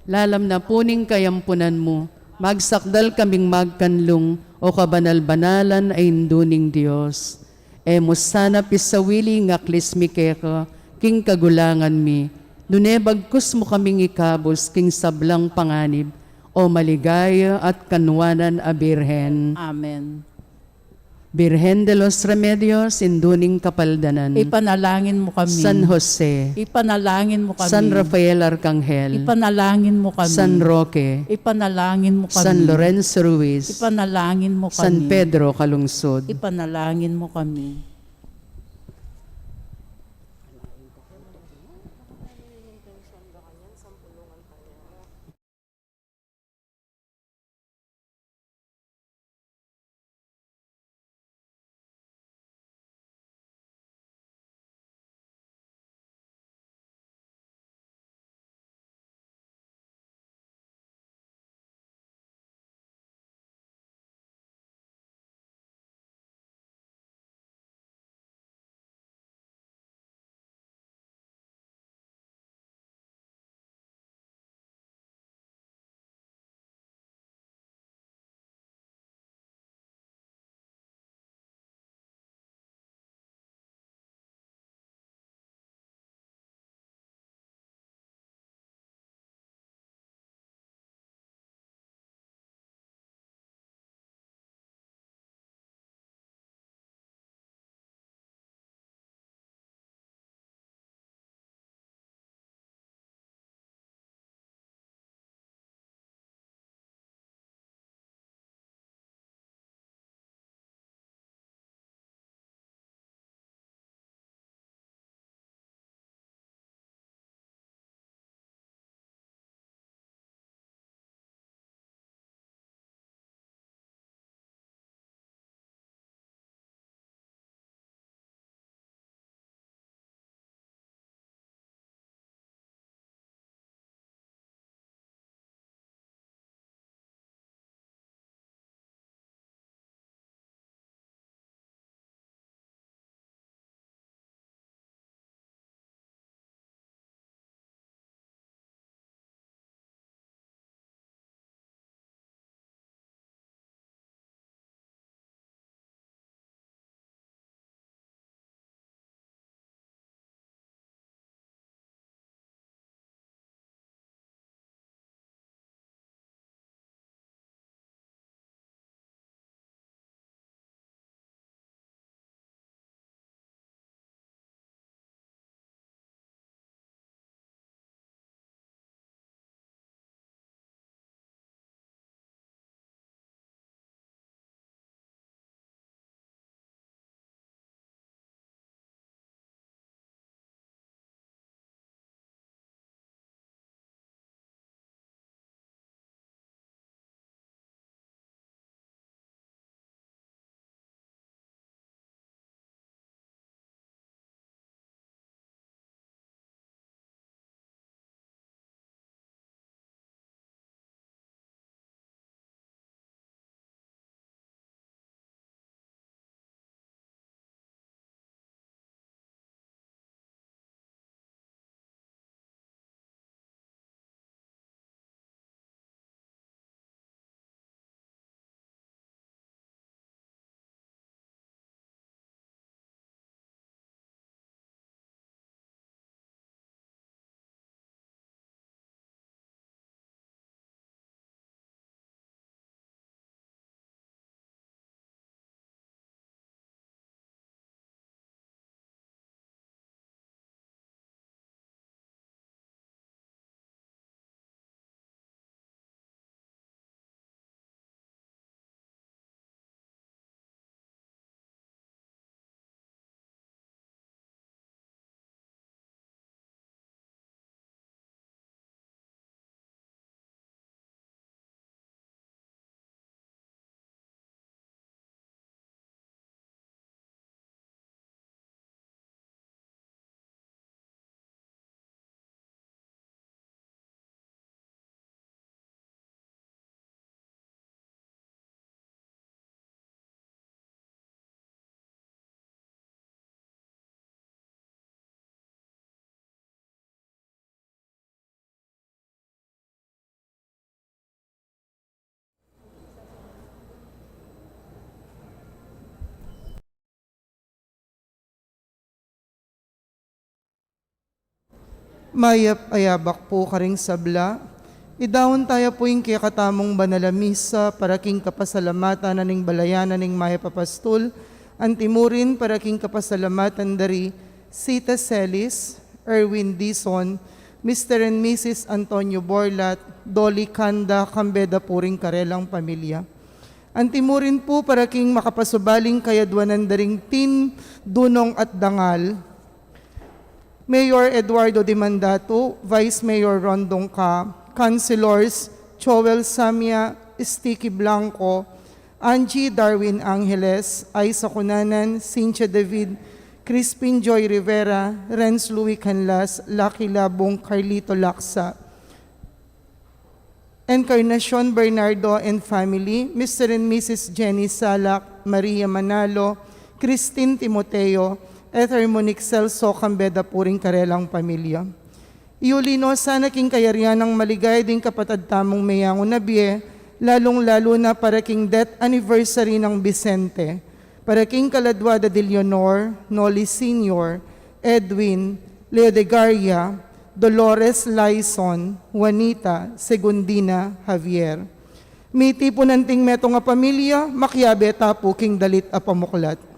Lalam na puning kayampunan mo, magsakdal kaming magkanlong, o kabanal-banalan ay induning Diyos. Emos sana pisawili ngaklis mi keka, king kagulangan mi, nunebagkus mo kaming ikabos, king sablang panganib, o maligaya at kanwanan a Birhen. Amen. Birhen de los Remedios, induning kapaldanan. Ipanalangin mo kami. San Jose, Ipanalangin mo kami. San Rafael Arcangel, Ipanalangin mo kami. San Roque, Ipanalangin mo kami. San Lorenzo Ruiz, Ipanalangin mo kami. San Pedro Calungsod, Ipanalangin mo kami. Mayap-ayabak po karing sabla. Idawon tayo po yung kaya katamong banalamisa para king kapasalamatan na ning balayanan ning mayapapastul. Antimurin para king kapasalamatan dari Sita Celis, Erwin Dizon, Mr. and Mrs. Antonio Borlat, Dolly Kanda, Kambeda Puring Karelang Pamilya. Antimurin po para king makapasubaling kayadwanan daring tin, dunong at dangal. Mayor Eduardo Di Mandato, Vice Mayor Rondong Ka, Councilors Joel Samia, Sticky Blanco, Angie Darwin Angeles, Aiza Cunanan, Cynthia David, Crispin Joy Rivera, Renz Louis Canlas, Lucky Labong, Carlito Laksa, Encarnacion Bernardo and family, Mr. and Mrs. Jenny Salak, Maria Manalo, Christine Timoteo, Ether Monique Celso, Kambeda Puring Karelang Pamilya. Iulino sana king kayarian ng maligay ding kapatad tamong mayangon na biye, lalong-lalo na para king death anniversary ng Vicente, para king Kaladwada de Leonor, Noli Sr., Edwin, Leo de Garia, Dolores Laison, Juanita, Segundina, Javier. Miti po nanting meto nga pamilya, makyabe tapo king dalit a pamuklat.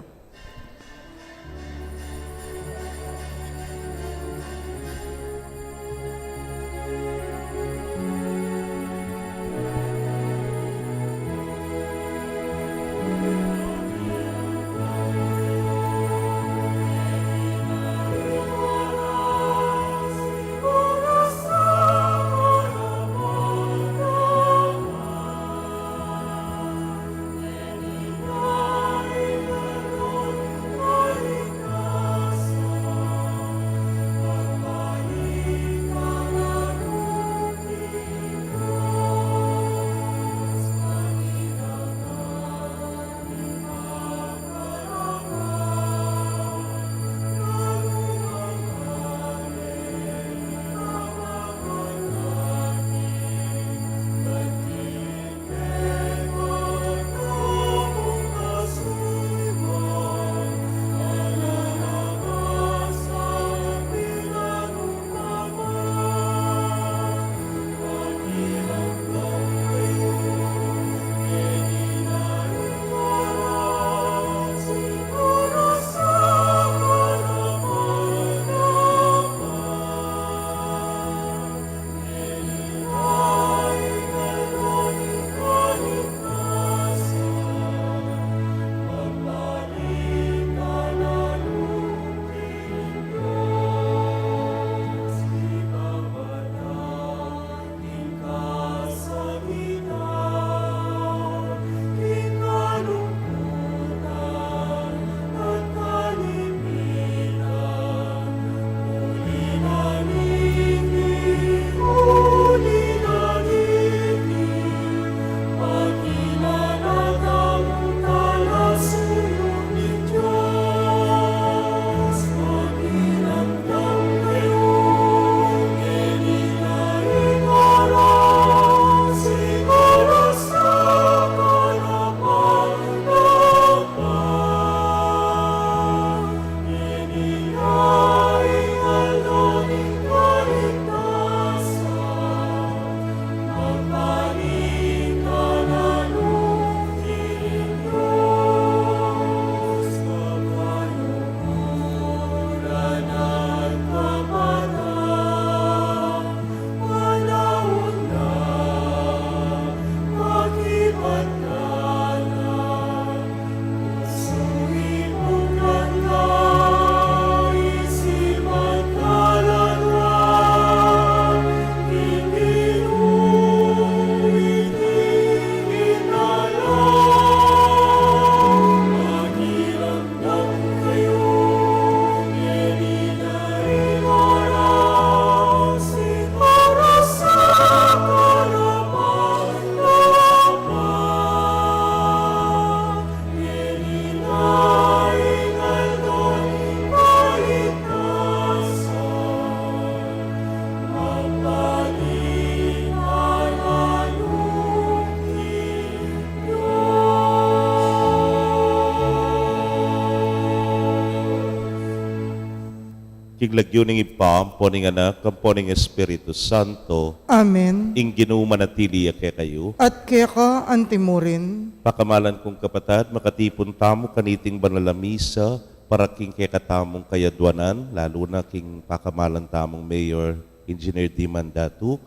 Kiglagyuning ipam, poning anak, kamponing Espiritu Santo, Amen. ing ginumanatili kay kayo. At kaya ka antimurin, Pakamalan kong kapatad, makatipon tamo kaniting banalamisa, para king kay katamong kayadwanan, lalo na king pakamalan tamong Mayor Engineer Diman Datu,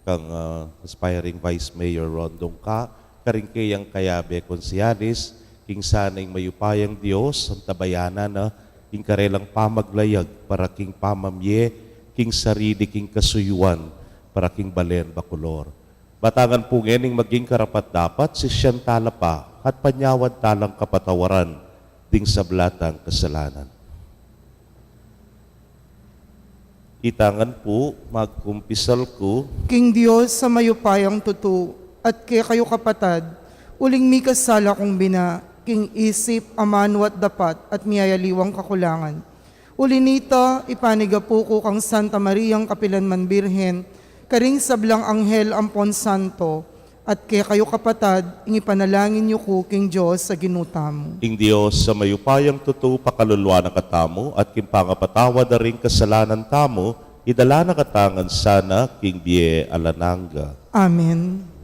kang aspiring Vice Mayor Rondong Ka, karing kayang kayabe konsiyalis, king sanay mayupayang Diyos, ang tabayanan na, king karelang pamaglayag, para king pamamye, king sarili, king kasuyuan, para king balen bakulor. Batangan po ngening maging karapat dapat, si siyan tala pa, at panyawad talang kapatawaran, ding sablatang kasalanan. Itangan po, magkumpisal ko, King Diyos sa mayupayang tutu, at kaya kayo kapatad, uling mi kasala kong bina, king isip, amanwat dapat, at miyayaliwang kakulangan. Uli nita, ipaniga po ko kang Santa Mariang Kapilanman Birhen, karing sablang anghel ampon santo, at kaya kayo kapatad, ingipanalangin niyo ko king Diyos sa ginutamo. ing Diyos sa mayupayang tutu pakalulwa na katamo, at kimpangapatawad na rin kasalanan tamo, idala na katangan sana, king Bie Alananga. Amen.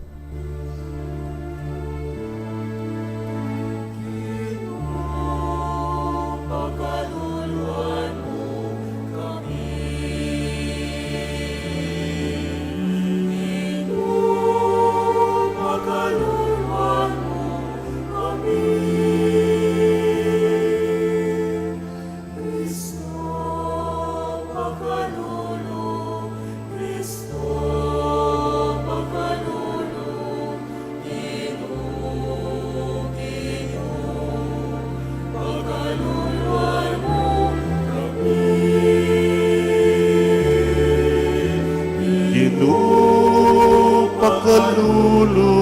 Pakalulu,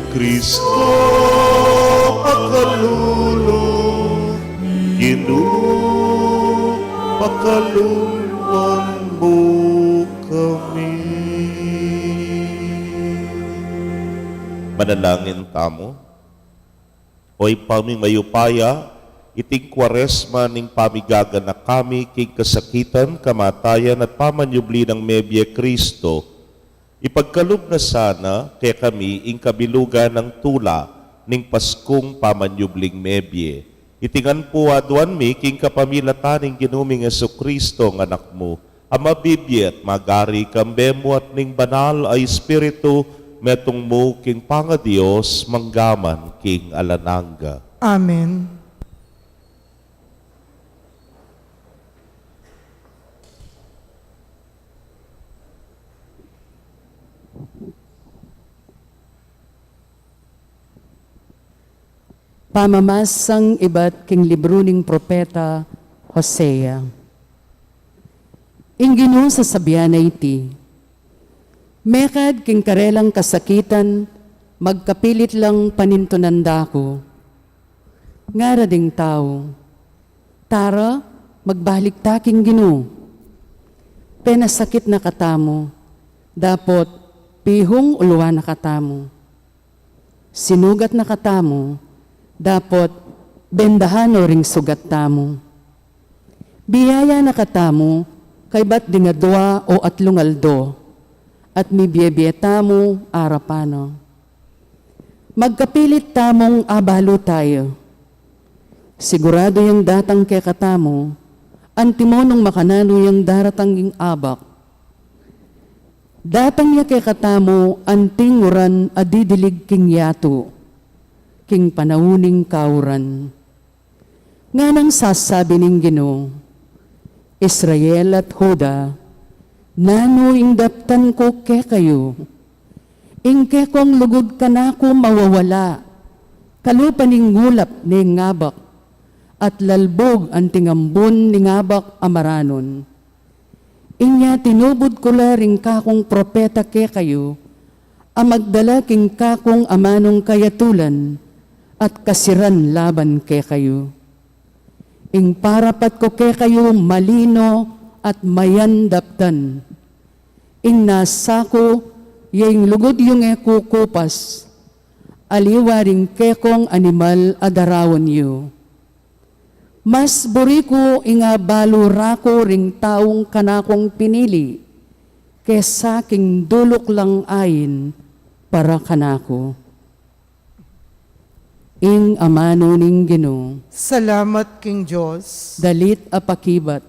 Kristo, pakalulu, Ginu, pakaluluan mo kami. Manalangin tamo, oy paming mayupaya, iting kwaresma ning pamigagan na kami king kasakitan, kamatayan at pamanyubli ng Mebye Kristo, ipagkaloob na sana kaya kami ing kabilugan ng tula ning Paskong pamanyubling Mebye. Itingan po aduan mi king kapamilataning ginuming Kristo ng anak mo, ama bibye at magari kambemo at ning banal ay Espiritu, metong mo king panga-Diyos, manggaman king Alananga. Amen. Pamamasang iba't king libro ning propeta Hosea. Ingino sa sabiana iti, mekad king karelang kasakitan, magkapilit lang panintunanda ko. Ngara ding tao, tara, magbalik ta king Ginoo. Penasakit na katamo, dapot pihong uluwa na katamo. Sinugat na katamo, dapot bendahano ring sugat tamo. Biyaya na katamo, kay bat dingadwa o atlungaldo, at mibiyebye tamo arapano. Magkapilit tamong abalo tayo. Sigurado yung datang kay katamo, antimonong makanano yung daratanging abak. Datang niya kay katamo, antinguran adidilig king yato, king panauning kauran. Nga nang sasabi ning Ginoo, Israel at Huda, nano ing daptan ko ke kayo, ing ke kong lugod ka na ko mawawala, kalupan ning ngulap ni ngabak, at lalbog ang tingambon ni ngabak amaranon. Inya tinubod ko la ring kakong propeta ke kayo, amagdala king kakong amanong kayatulan, at kasiran laban ke kayo. Ing parapat ko ke kayo malino at mayandaptan. Ing nasako, yung lugod yung kukupas, aliwaring kekong animal adarawon yu. Mas buri ko inga balura ko ring taong kanakong pinili, kesa king dulok lang ayin para kanako. Ing amano ning Ginoo, Salamat king Diyos. dalit apakibat.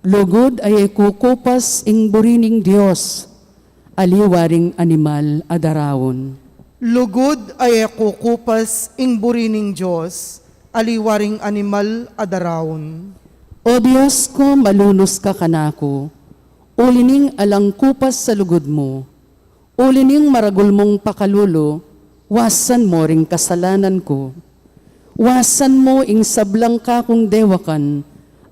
Lugod ay kukupas ing burining Dios, aliwaring animal adarawon. Lugod ay kukupas ing burining Diyos, aliwaring animal adarawon. O Diyos ko, malunos ka kanako, ulining alang kupas sa lugod mo, ulining maragul mong pakalulo, wasan mo ring kasalanan ko. Wasan mo ing sablang ka kong dewakan,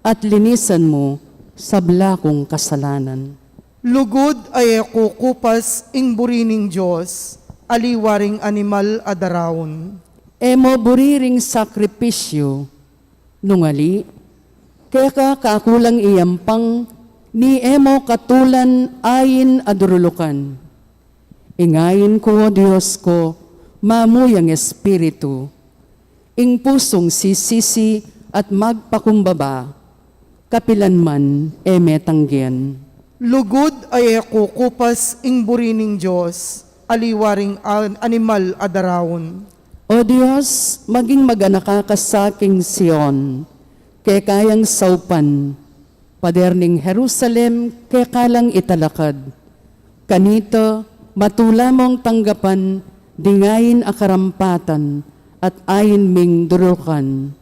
at linisan mo sabla kong kasalanan. Lugod ay kukupas ing burining Diyos, aliwaring animal adarawon. Emo buriring sakripisyo, nungali, kaya ka kakulang iyampang, ni emo katulan ayin adurulukan. Ingayin ko, O Diyos ko, mamuyang espiritu, ing pusong sisisi at magpakumbaba, kapilan man emetanggian. Lugod ay kukupas ing burining Diyos, aliwaring animal adarawon. O Diyos, maging maganaka ka sa aking Sion, kaya kayang saupan, paderning Jerusalem, kaya kalang italakad. Kanito, matula mong tanggapan, dingayin akarampatan, at ayin ming durukan.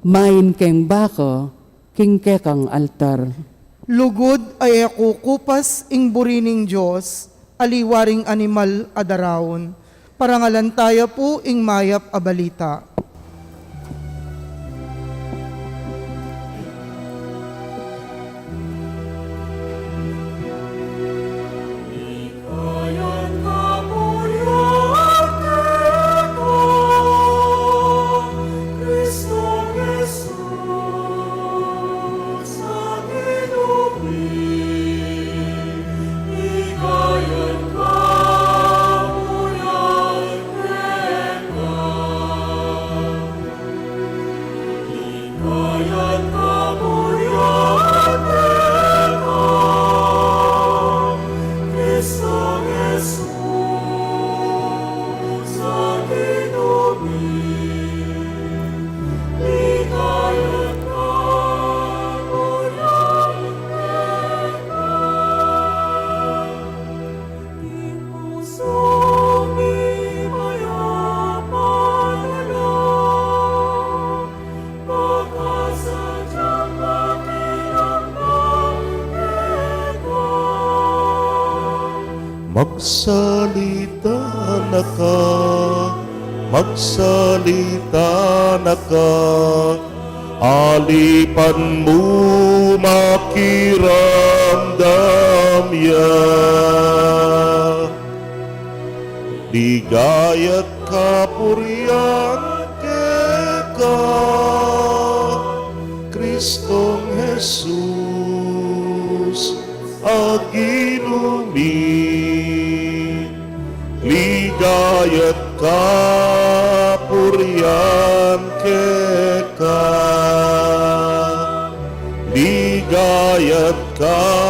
Main keng bako, king kekang altar. Lugod ay kukupas ing burining Diyos, aliwaring animal adarawon. Parangalan tayo po ing mayap a balita. Magsalita na ka, alipan mo makiramdam ya. Ligaya't kapurian ka, Kristong Jesus, aginumi. Ligaya't kapurian ka, ligaya't kapurian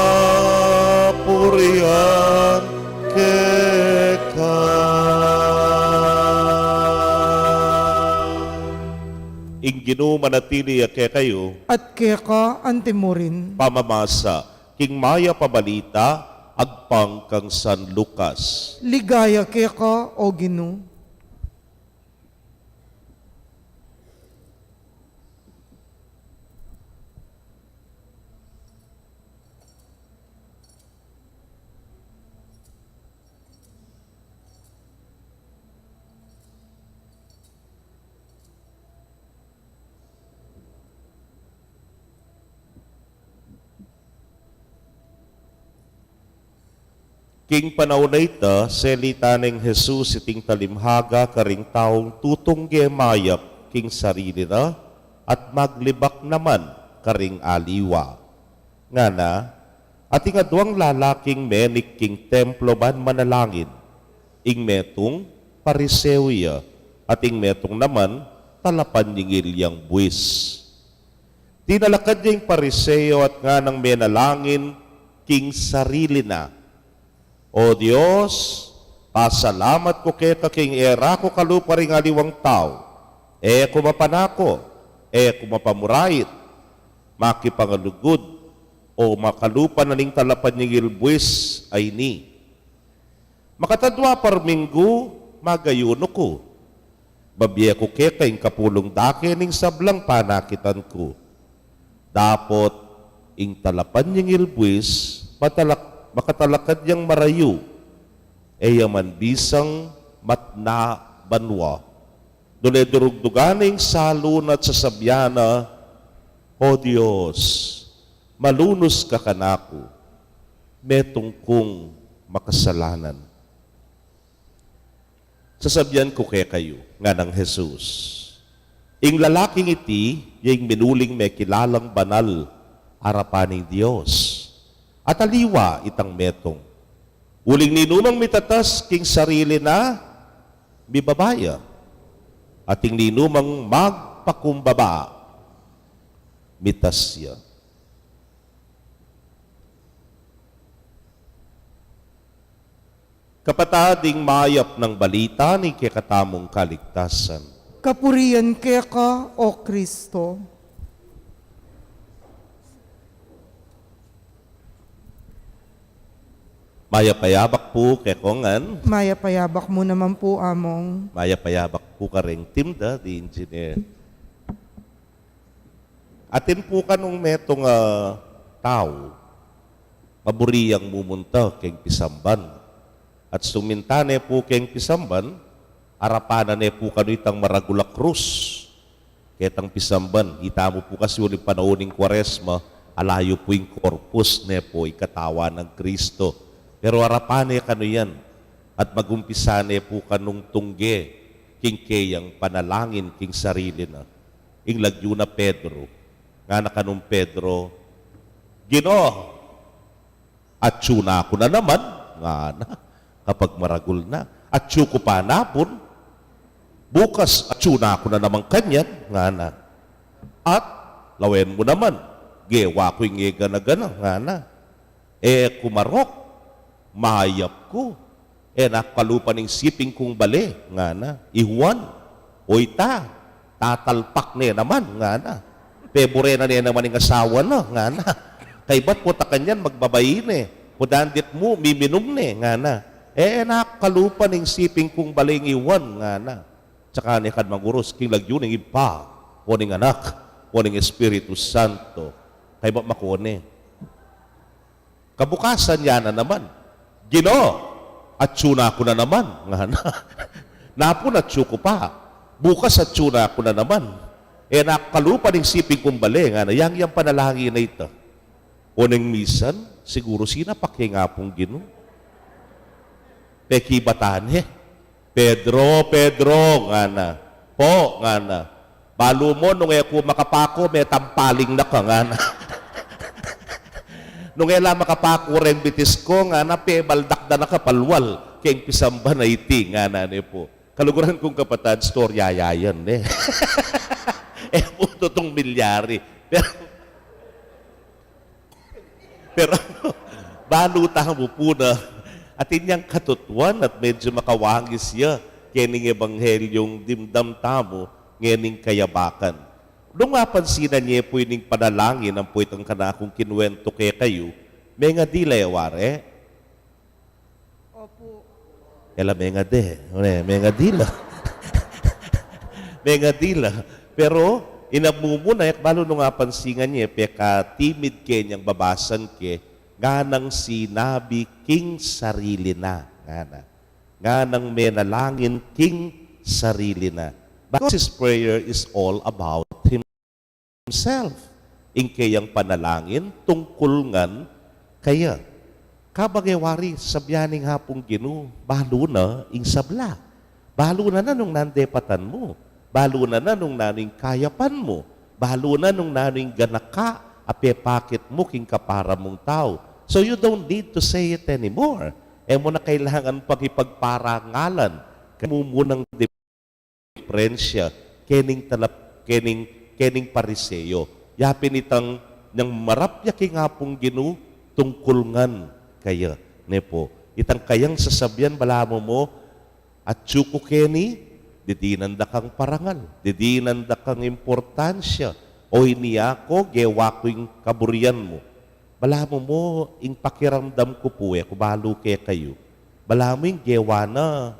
ka. Ing Ginoo manatili kayo, At keka antimurin. pamamasa, king maya pabalita, agpang kang San Lucas. Ligaya keka o Ginoo. King panahon na ita, selita ng Jesus iting talimhaga karing taong tutong mayap king sarili na at maglibak naman karing aliwa. Nga na, ating adwang lalaking menik king templo ban manalangin, ing metong pariseuya, ating metong naman talapan ningil yang buwis. Tinalakad niya yung pariseo at nga nang menalangin king sarili na. O Diyos, pasalamat ko kay king era ko kalupa ring aliwang tao. Kumapanako, kumapamurait, makipangalugod, o makalupa na ning talapan ng ilbuis ay ni. Makatadwa parminggu, magayuno ko. Babiya ko kayong kapulong dake ning sablang panakitan ko. Dapot, ing talapan niyang ilbuis, makatalakad niyang marayu, yaman bisang matna banwa. Dule durugduganing salunat sa sabyana, O Diyos, malunos ka kanako, metong kong makasalanan. Sasabyan ko kayo, nga ng Jesus. Ing lalaking iti, yung minuling may kilalang banal, harapan ng Diyos. At aliwa itang metong. Uling ninunang mitatas king sarili na, bibabaya. At ing ninumang magpakumbaba, mitas siya. Kapatading mayap ng balita ni kikatamong kaligtasan. Kapurian ka, O Kristo. Mayapayabak po kay Kongan. Mayapayabak mo naman po, Among. Mayapayabak po ka rin Timda, the engineer. Atin po ka nung metong tao, maburiyang mumunta keng pisamban. At sumintane po keng pisamban, arapanan po kano itang Maragula Cruz. Ketang pisamban, hita mo po kasi ulit panauning Kwaresma, alayo po yung corpus po, ikatawa ng Kristo. Pero arapanan kano yan, at magumpisane po kanong tungge, king kayang panalangin king sarili na. Ing lagyo na Pedro, nga na kanong Pedro, Ginoo, at tsuna ko na naman, nga na, kapag maragul na, at ko pa napon, bukas at tsuna ko na naman kanyan, nga na. At lawen mo naman, gewa ko yung gana-gana, nga na. Kumarok, mahayap ko. Nakalupa ng siping kong bali, nga na. Ihuan, o ita, tatalpak niya naman, nga na. Pebore na niya naman yung asawa na, nga na. Kay ba't po ta kanyan magbabayin Pudandit mo, miminom nga na. Nakalupa ng siping kong baling iwan, nga na. Tsaka ni kad manguros, king lagyo ng ipa, o ng anak, o ng Espiritu Santo. Kay ba't makone? Kabukasan niya na naman. Ginoo, at tsuna ko na naman, nga na. Napon at tsuko pa. Bukas at tsuna ko na naman. Nakalupa ng siping kong bali, nga na. Yang panalangin na ito. O ng misan, siguro sinapakyay nga pong Ginoo. Peki batane. Pedro, nga na. Po, nga na. Balo mo, nung ako makapako, may tampaling na ka, nga na. Nung ela makapako rin bitis ko, nga na, baldak na nakapalwal. Kaya pisamba na iti, nga na, po. Kaluguran kong kapatad, storya yayan, po totong milyari. Pero baluta mo po na atin niyang katutuan at medyo makawangis siya kening ebanghelyong dimdam tamo ngening kayabakan. Nung mapansinan niya po yung panalangin ang po itong kanakong kinuwento kayo, may nga di layaware. Opo. Kala may nga de, may nga dila. May nga dila. Pero inabumunayak, balo nung pansingan niya, peka timid kenyang babasan ke, ganang sinabi king sarili na. Ganang menalangin king sarili na. Because his prayer is all about himself. Ing kayang panalangin, tungkol ngan kaya. Kabagewari, sabyaning hapong Ginoo, balo na ing sabla. Balo na nung nandepatan mo. Balo na nung naning kayapan mo. Balo na nung naning ganaka, apepakit mo king kapara mong tao. So you don't need to say it anymore. Mo na kailangan pag-ipagparangalan. Kamumunang diferensya, kening pariseo. Yapin itang nang marapya king apong Ginoo tungkol ngan kaya. Nepo, itang kayang sasabyan balamo mo at tsuko keni, didinan da kang parangal, didinan da kang importansya. O niya ko, gewa ko yung kaburian mo. Balamo mo, ing pakiramdam ko po kubalo kaya kayo. Balamo yung gewa na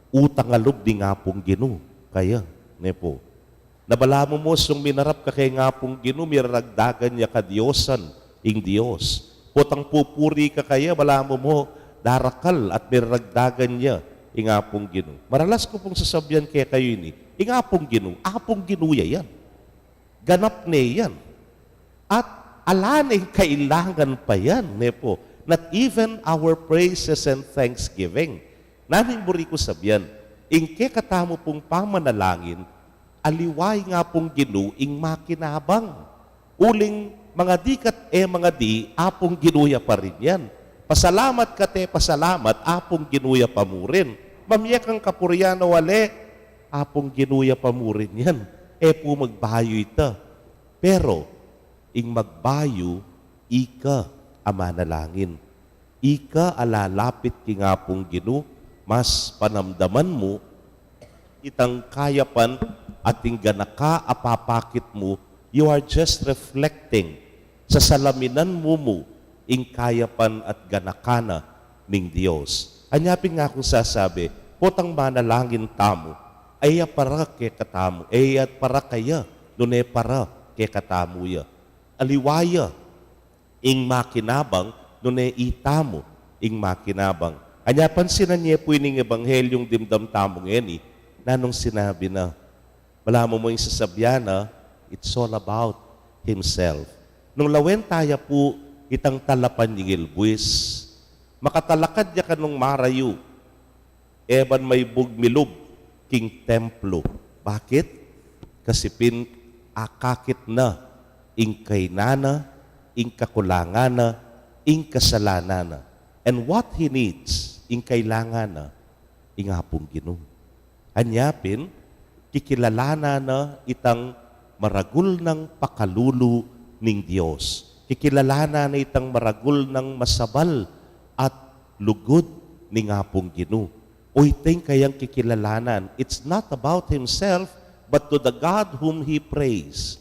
utang alub di nga pong Ginoo. Kaya, nepo. Nabalamo mo sung minarap ka kay nga pong Ginoo, miraragdagan niya ka Diyosan, ing Diyos. Putang pupuri ka kaya, balamo mo, darakal at miraragdagan niya, ing apong Ginoo. Maralas ko pong sasabyan kaya kayo ini, ing apong Ginoo yan. Ganap niya yan. At alanay kailangan pa yan, nepo. Not even our praises and thanksgiving. Naning buri ko sabyan, ingke katamo pong pamanalangin, aliway nga pong Ginoo ing makinabang. Uling mga dikat mga di, apong ginuya pa rin yan. Pasalamat ka pasalamat, apong ginuya pa mo rin. Mamiyak ang kapuryano wale, apong ginuya pa mo rin yan. Po magbayo ita. Pero, ing magbayo, ika amanalangin. Ika alalapit king apong Ginoo, mas panamdaman mo, itang kayapan ating ganaka apapakit mo, you are just reflecting sa salaminan mo ing kayapan at ganakana ning Dios. Anyapin nga akong sasabi, potang manalangin tamo, ay para kay katamu, at para kaya, nune para kay katamu ya. Aliwaya, ing makinabang, nune itamo, ing makinabang. Anya pansinan niya po ining ebanghelyong dimdam tamong eni, nanong sinabi na, wala mo yung sasabyan na, it's all about Himself. Nung lawen taya po, itang talapan yung ilbuis, makatalakad niya ka nung marayu, eban may bugmilub, king templo. Bakit? Kasi akakit na, ing kainana, ing kakulangana, ing kasalanana. And what He needs, ing kailangan na, ing apong Ginoo. Anyapin, kikilalana na itang maragul ng pakalulu ning Diyos. Kikilalana na itang maragul ng masabal at lugod ning apong Ginoo. O iteng kayang kikilalanan. It's not about Himself, but to the God whom He prays.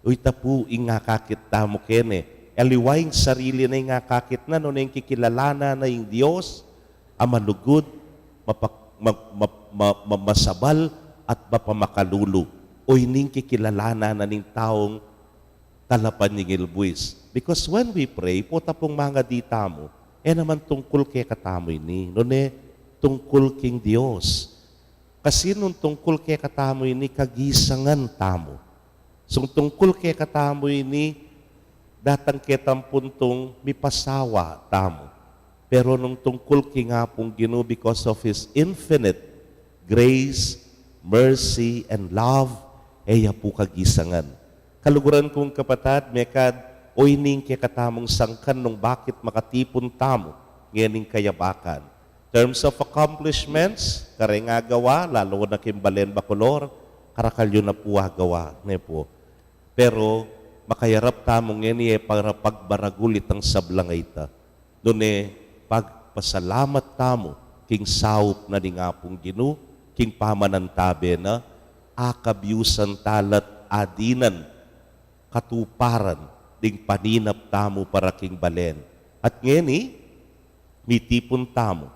O ita po ingakakit tamo kene. Aliwayng sarili na ingakakit na, no na yung kikilalana na yung Diyos, amalugod, masabal, at mapamakalulu. O ining kikilalana na ning taong talapan ng ilbuis. Because when we pray, po tapong mga dita mo, naman tungkol kay katamo ini. No tungkol king Dios. Kasi nung tungkol kay katamo ini, kagisangan tamo. So tungkol kay katamo ini, datang ketang puntong mipasawa tamo. Pero nung tungkol kay nga pong Ginoo, because of His infinite grace, mercy, and love, po kagisangan. Kaluguran kong kapatid, mekad, o ining kay katamong sangkan nung bakit makatipon tamo, ngayon kayabakan. Terms of accomplishments, kare nga gawa, lalo na Kimbalen Bacolor, karakalyo na po gawa. Po. Pero, makayarap tamong ngeni para pagbaragulit ang sablangay ta. Doon pagpasalamat tamo, king saup na ning apong Ginoo, king pamanantabe na, akabyusan talat adinan, katuparan, ding paninap tamo para king balen. At ngeni, mitipon tamo,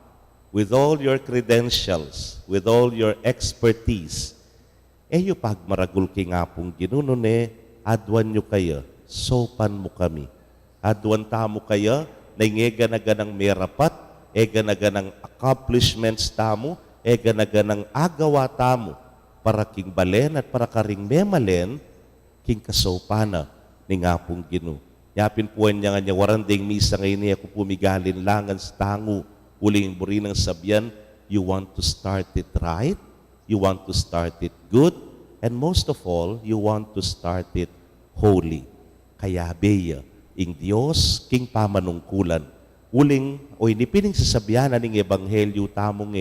with all your credentials, with all your expertise, yung pagmaragul king apong Ginoo, adwan nyo kaya, sopan mo kami. Adwan tamo kaya, na ganang merapat, ganang accomplishments tamo, ganang agawa tamo, para king balen at para karing memalen, king kasopana, ni ngapong Ginoo. Yapin po niya nga waranding misa ngayon niya, ako pumigalin langan sa tango, uling buri ng sabyan, you want to start it right, you want to start it good, and most of all, you want to start it holy. Kaya beya, ing Diyos, king pamanungkulan, uling, o inipining sasabihan ng ebanghelyo tamong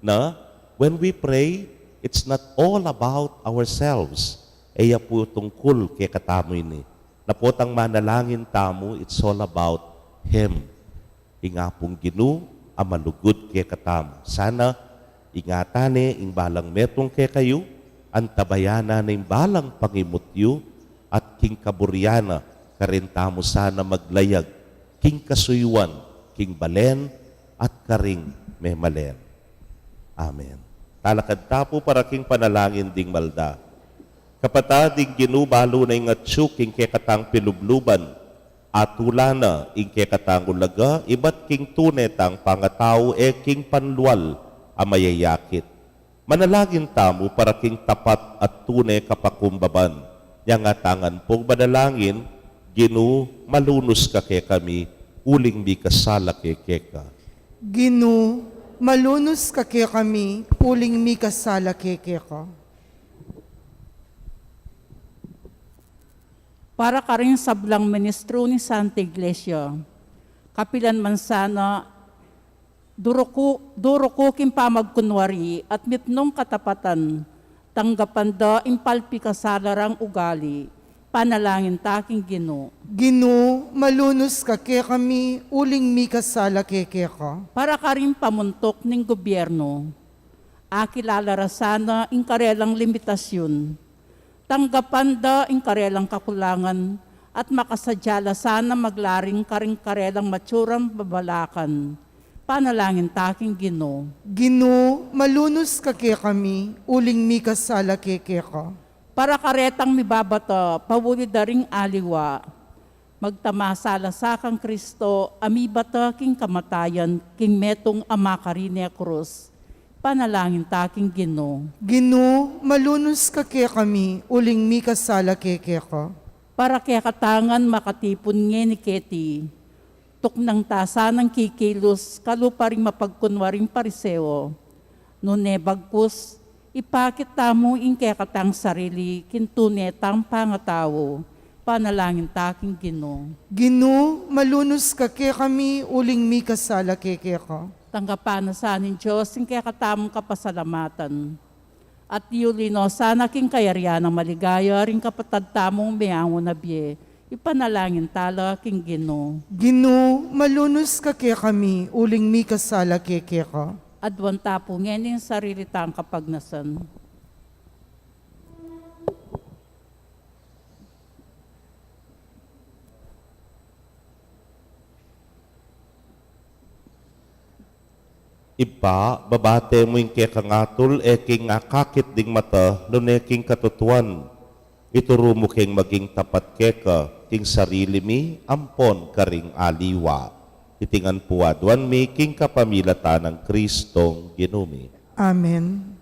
na when we pray, it's not all about ourselves. Eya po tungkol kay katamo ini. Na po tang manalangin tamo, it's all about Him. Inga pong Ginoo, ang malugod kay katamo. Sana, ingatane, ing balang metong kay kayo, ang tabayana ng balang pangimutyo, at king kaburyana, karin tamo sana maglayag, king kasuyuan, king balen, at karing memalen. Amen. Talakad tapo para king panalangin ding malda. Kapatading ginubalo na ing atsu king kekatang pilubluban, atulana ing kekatang ulaga, iba't king tunetang pangatao king panlual amayayakit. Manalangin tamo para king tapat at tunay kapakumbaban. Yang atangan pong manalangin, Ginu, malunos ka kay kami, uling mi kasala kay keka. Ginu, malunos ka kaya kami, uling mi kasala keke ka. Para ka rin sablang ministro ni Santa Iglesia, kapilan man sana, duro ko kimpamagkunwari at mitnong katapatan, tanggapan da impalpi kasalarang ugali, panalangin taking Gino. Ginu, malunos ka kaya kami, uling mi kasala keke ka. Para ka rin pamuntok ng gobyerno, akilalara sana in karelang limitasyon, tanggapan da in karelang kakulangan, at makasadyala sana maglaring karelang matsurang babalakan, panalangin taking Gino. Ginu, malunos ka kaya kami, uling mi kasala keke ka. Para karetang mibabata, pawuli daring aliwa, magtamasala sa kang Kristo, amibata king kamatayan, king metong ama karine krus, panalangin taking Gino. Ginu, malunos ka kaya kami, uling mi kasala keke ka. Para kaya katangan makatipon nge ni Keti, tuknang tasa ng kikilos, kalupa rin mapagkunwaring pariseo, nune bagkus, ipakit tamo in kaya katang sarili, kintunetang pangatawo, panalangin taking Gino. Ginu, malunos ka kaya kami, uling mi kasala keke ka. Tanggapan na sa anin Diyos, in kaya katamong kapasalamatan. At yulino, sana king kayarian ng maligaya, rin kapatad tamong meango na biye, ipanalangin tala king Gino. Ginu, malunos ka kaya kami, uling mi kasala keke ka. Adwan tapo ngayon yung sarili tang kapagnasan. Iba, babate mo yung kekangatol, king akakit ding mata, lune king katutuan. Ituro mo king maging tapat keka, king sarili mi, ampon karing aliwa. Itingan puwadwan mi, king kapamilata ng Kristong Ginumi. Amen.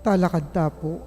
Talakad tapo.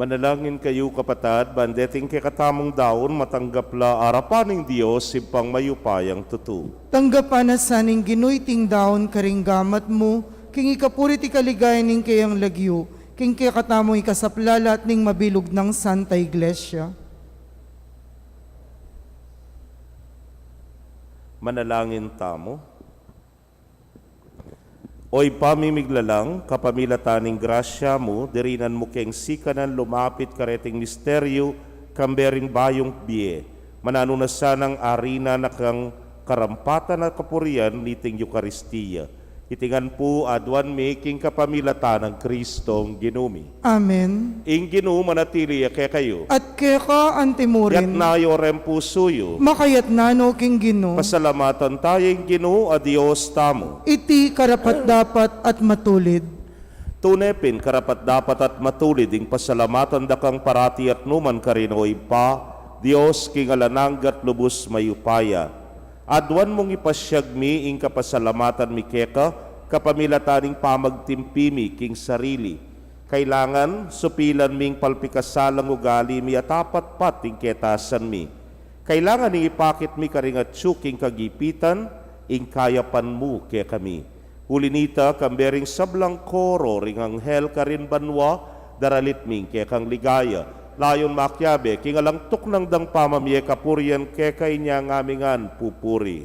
Manalangin kayo kapatad, bandeting kay katamong daon, matanggap la arapaning Diyos, simpang mayupayang tutu. Tanggapan na saning ginuiting daon karing gamat mo, king ikapurit ikaligay ning kayang lagyo, king kaya katamo ikasaplalat ning mabilog ng Santa Iglesia. Manalangin tamo. Oy pamimiglalang, kapamilataning grasya mo, dirinan mo keng sikanan lumapit kareting misteryo, kambering bayong biye. Manano na sanang arina na kang karampatan at kapurian niting Eucharistia. Itingan po adwan making kapamilatan ng Kristong ginumi. Amen. Ing ginu manatili kay kayo. At kaya ka Yat antimurin, na yorem pusuyo. makayat nano king gino, Pasalamatan tayong ginu a Diyos tamo. iti karapat dapat at matulid. Tunepin karapat dapat at matulid ing pasalamatan dakang parati at numan karinoy pa, Diyos king alananggat lubos mayupaya. Adwan mong ipasyagmi ing kapasalamatan mi keka, kapamilataning pamagtimpimi king sarili. Kailangan supilan ming palpikasalang ugali mi at apat pating ketasan mi. Kailangan ing ipakit mi karingat king kagipitan, ing kayapan mo kaya kami. Ulinita kambering sablang koro ring anghel karin banwa, daralit ming kaya kang ligaya. Layon makyabe, kingalang tuknang dang pamamye kapurian kekay niya ngamingan pupuri.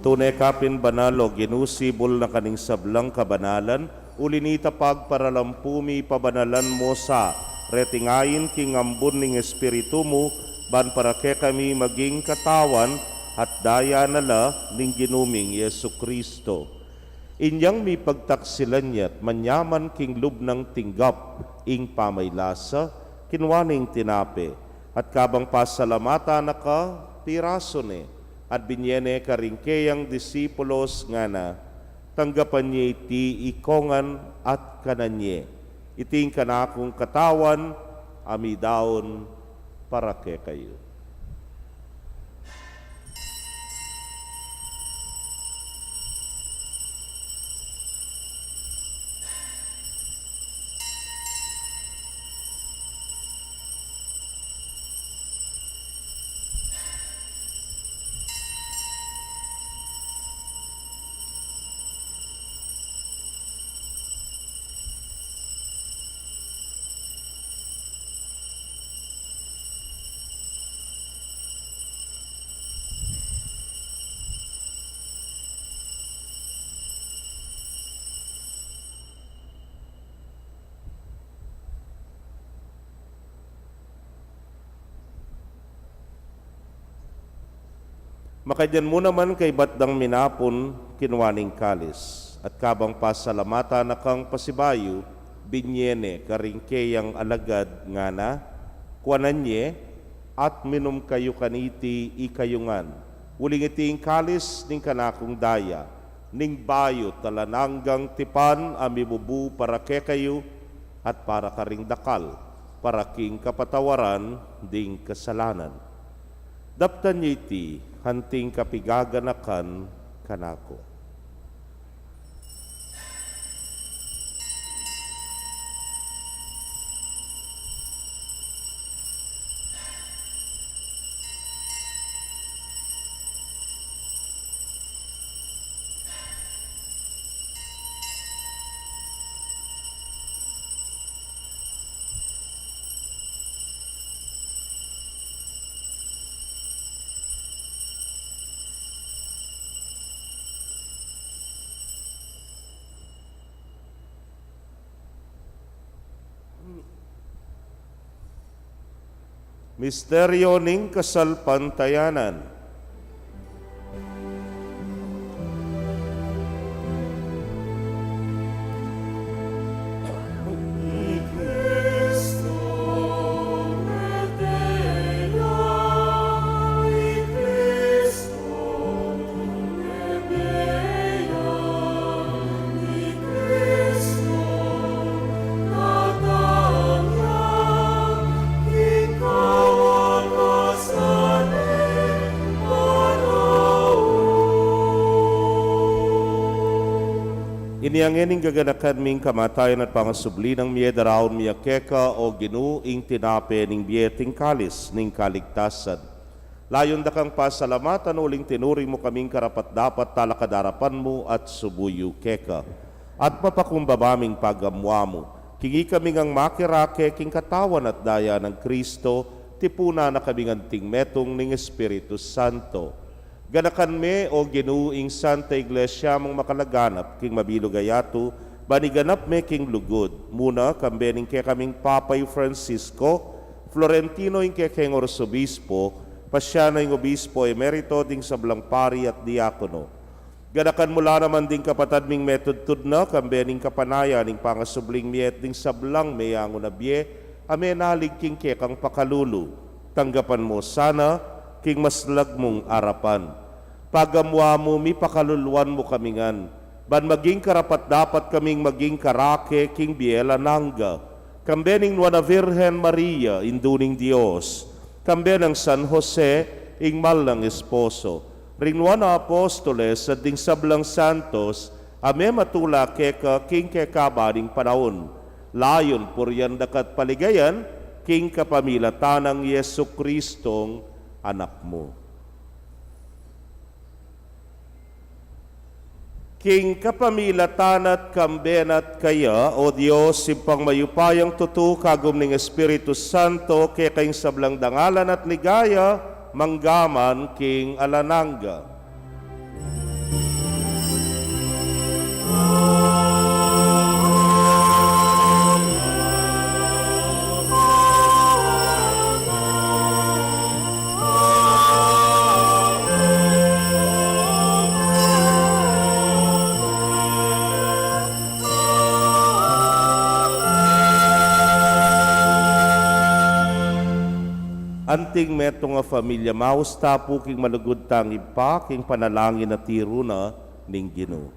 Tunay kapin banalo, ginusibol na kaning sablang kabanalan, ulinita pagparalampumi pabanalan mo sa retingayin king ambon ning espiritu mo, ban para ke kami maging katawan at daya nala ning ginuming Yesu Kristo. Inyang mi pagtaksilan niya't manyaman king lubnang tinggap, ing pamaylasa, kinwaning tinape, at kabang pasalamata na ka, piraso ne, at binyene karingkeyang disipulos nga na, tanggapan niya iti ikongan at kananye. Iting kanakong katawan, amidaon para ke kayo. Makadyan mo naman kay batdang minapon kinwaning kalis, at kabang pasalamata na kang pasibayo, binyene karingkeyang alagad nga na, kuananye, at minum kayo kaniti ikayungan. Uling iting kalis ning kanakong daya, ning bayo talananggang tipan amibubu para ke kayo, at para karing dakal, para king kapatawaran ding kasalanan. Daptan niyo iti, hanting kapigaganakan kanako. Misteryo ning kasalpantayanan. Iniangening gaganakan ming kamatayan at pangasubli ng miedaraon miyakeka o ginuing tinape ning bieting kalis ning kaligtasan. Layon da kang pasalamatan uling tinuring mo kaming karapat dapat talakadarapan mo at subuyo keka. At mapakumbabaming pagamwa mo. Kingi kami ngang makirake king katawan at daya ng Kristo, tipuna na kami nganting metong ning Espiritu Santo. Ganakan me o ginuing Santa Iglesia mong makalaganap king mabilugayatu, baniganap me king lugod. Muna kambening kay kaming Papay Francisco, Florentino ing kay king Orsobispo, pasya na ing Obispo Emerito ding sablang pari at diakono. Ganakan mula naman ding kapatad ming metodtud na kambening kapanaya ning pangasubling miet ding sablang mayango na bie, ame nalig king kay kang pakalulu. Tanggapan mo sana king maslag mong arapan. Pagamwa mo, mi pakaluluan mo kamingan. Ban maging karapat dapat kaming maging karake king biela nangga. Kambening nuana Virgen Maria, induning Dios. Kambenang San Jose, ing malang esposo. Rinwana apostoles at ding sablang santos, ame matula keka king kekabaning panahon. Layon puryan dakat paligayan, king kapamilatanang Yesu Kristong anak mo. King kapamilatan at kambenat kaya, O Diyos, simpang mayupayang tutu kagum ning Espiritu Santo, kaya kayong sablang dangalan at ligaya, manggaman king alanangga. Anting meto nga familia maus tapo king malugod tangi pa king panalangin na tiro na ning Ginoo.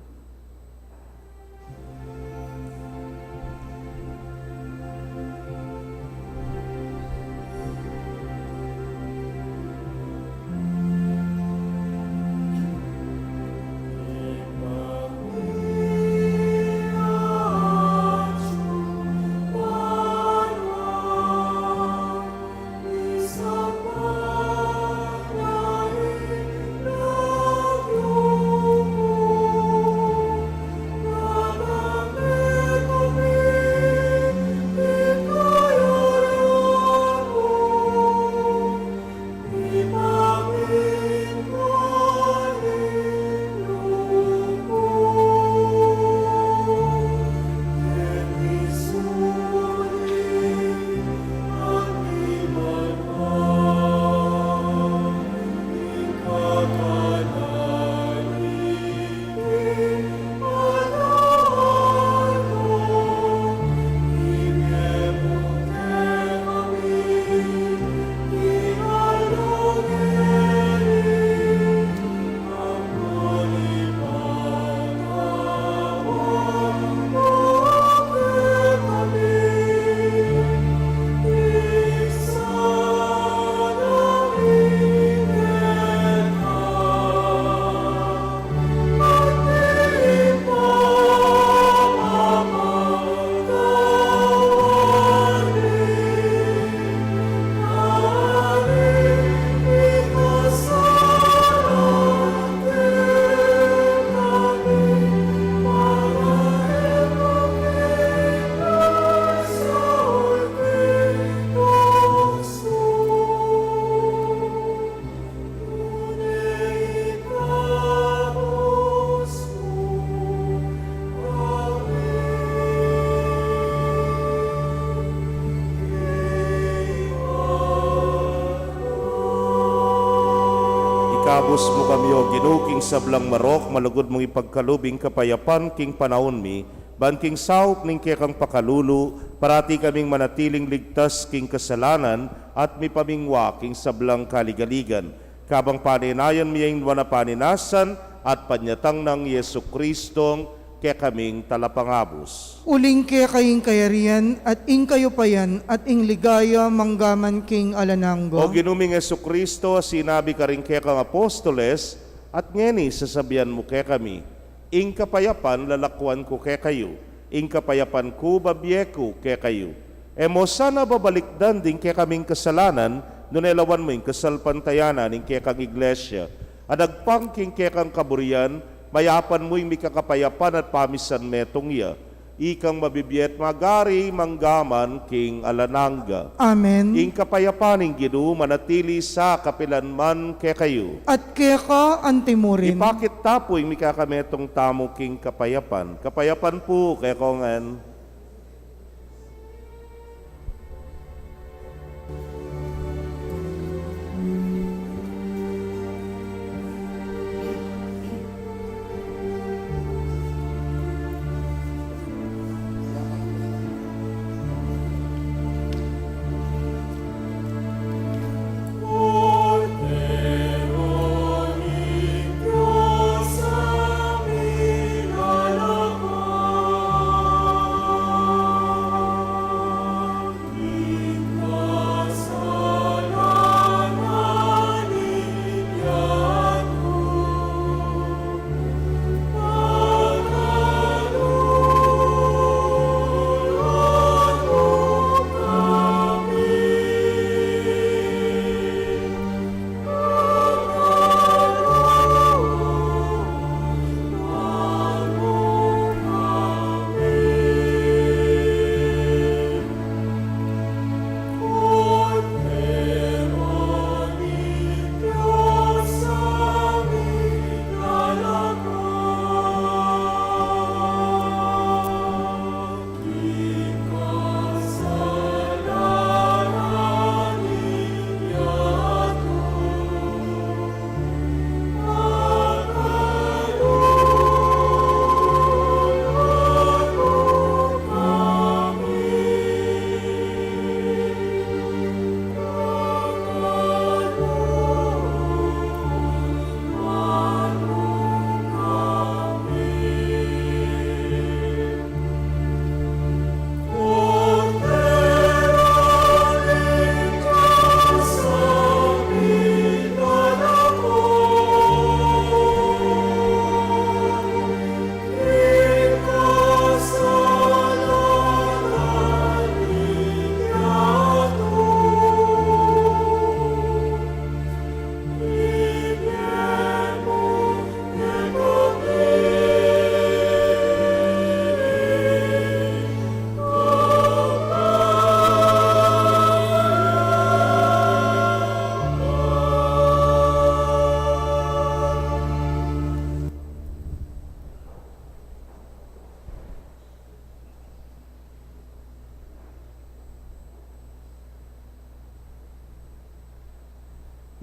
Agos mo kami o ginuking sablang marok, malugod mong ipagkalubing kapayapan king panahon mi, ban king saup ning kekang pakalulu, parati kaming manatiling ligtas king kasalanan at mi pamingwa king sablang kaligaligan. Kabang paninayan miyang wana paninasan at panyatang ng Yesu Kristong kaya kaming talapangabos. Uling kaya kaying kayarian at ing kayo payan at ing ligaya manggaman king alananggo. O ginuming Yesu Kristo, sinabi ka rin kaya kang apostoles, at ngeni sasabihan mo kaya kami, ing kapayapan lalakwan ko kaya kayo, ing kapayapan ko babiyeko kaya kayo. E mo sana babalikdan din kaya kaming kasalanan, nunelawan mo ing kasalpantayanan ing kaya kang iglesia, adagpang king kaya kang kaburian, mayapan mo yung mikakapayapan at pamisan metong iya. Ikang mabibiyet magari manggaman king alanangga. Amen. Ing kapayapaning Ginoo manatili sa kapilanman kay kayo. At kaya ka antimurin. Ipakit tapoy mikakametong tamo king kapayapan. Kapayapan po kay kongan.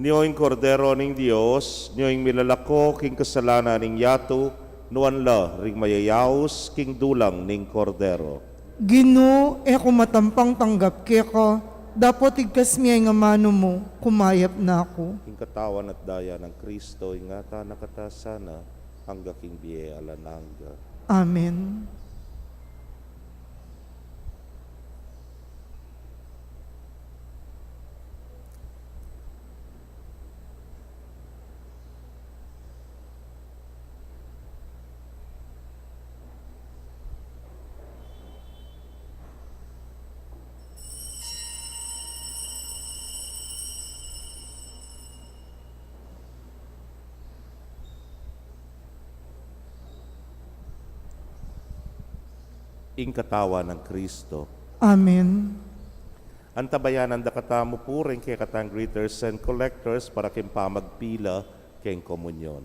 Niyo'y kordero ning Dios, niyo'y milalako king kasalanan ning yato, nuan la ring mayayaos king dulang ning kordero. Ginoo, eko matampang tanggap kaya ka, dapat igkas miyay nga mano mo, kumayap na ako. King katawan at daya ng Kristo, ingata nakatasana, hangga king biye alanangga. Amen. Ing katawan ng Kristo. Amen. Antabayanan da katamo po rin kay katang greeters and collectors para king pamagpila king komunyon.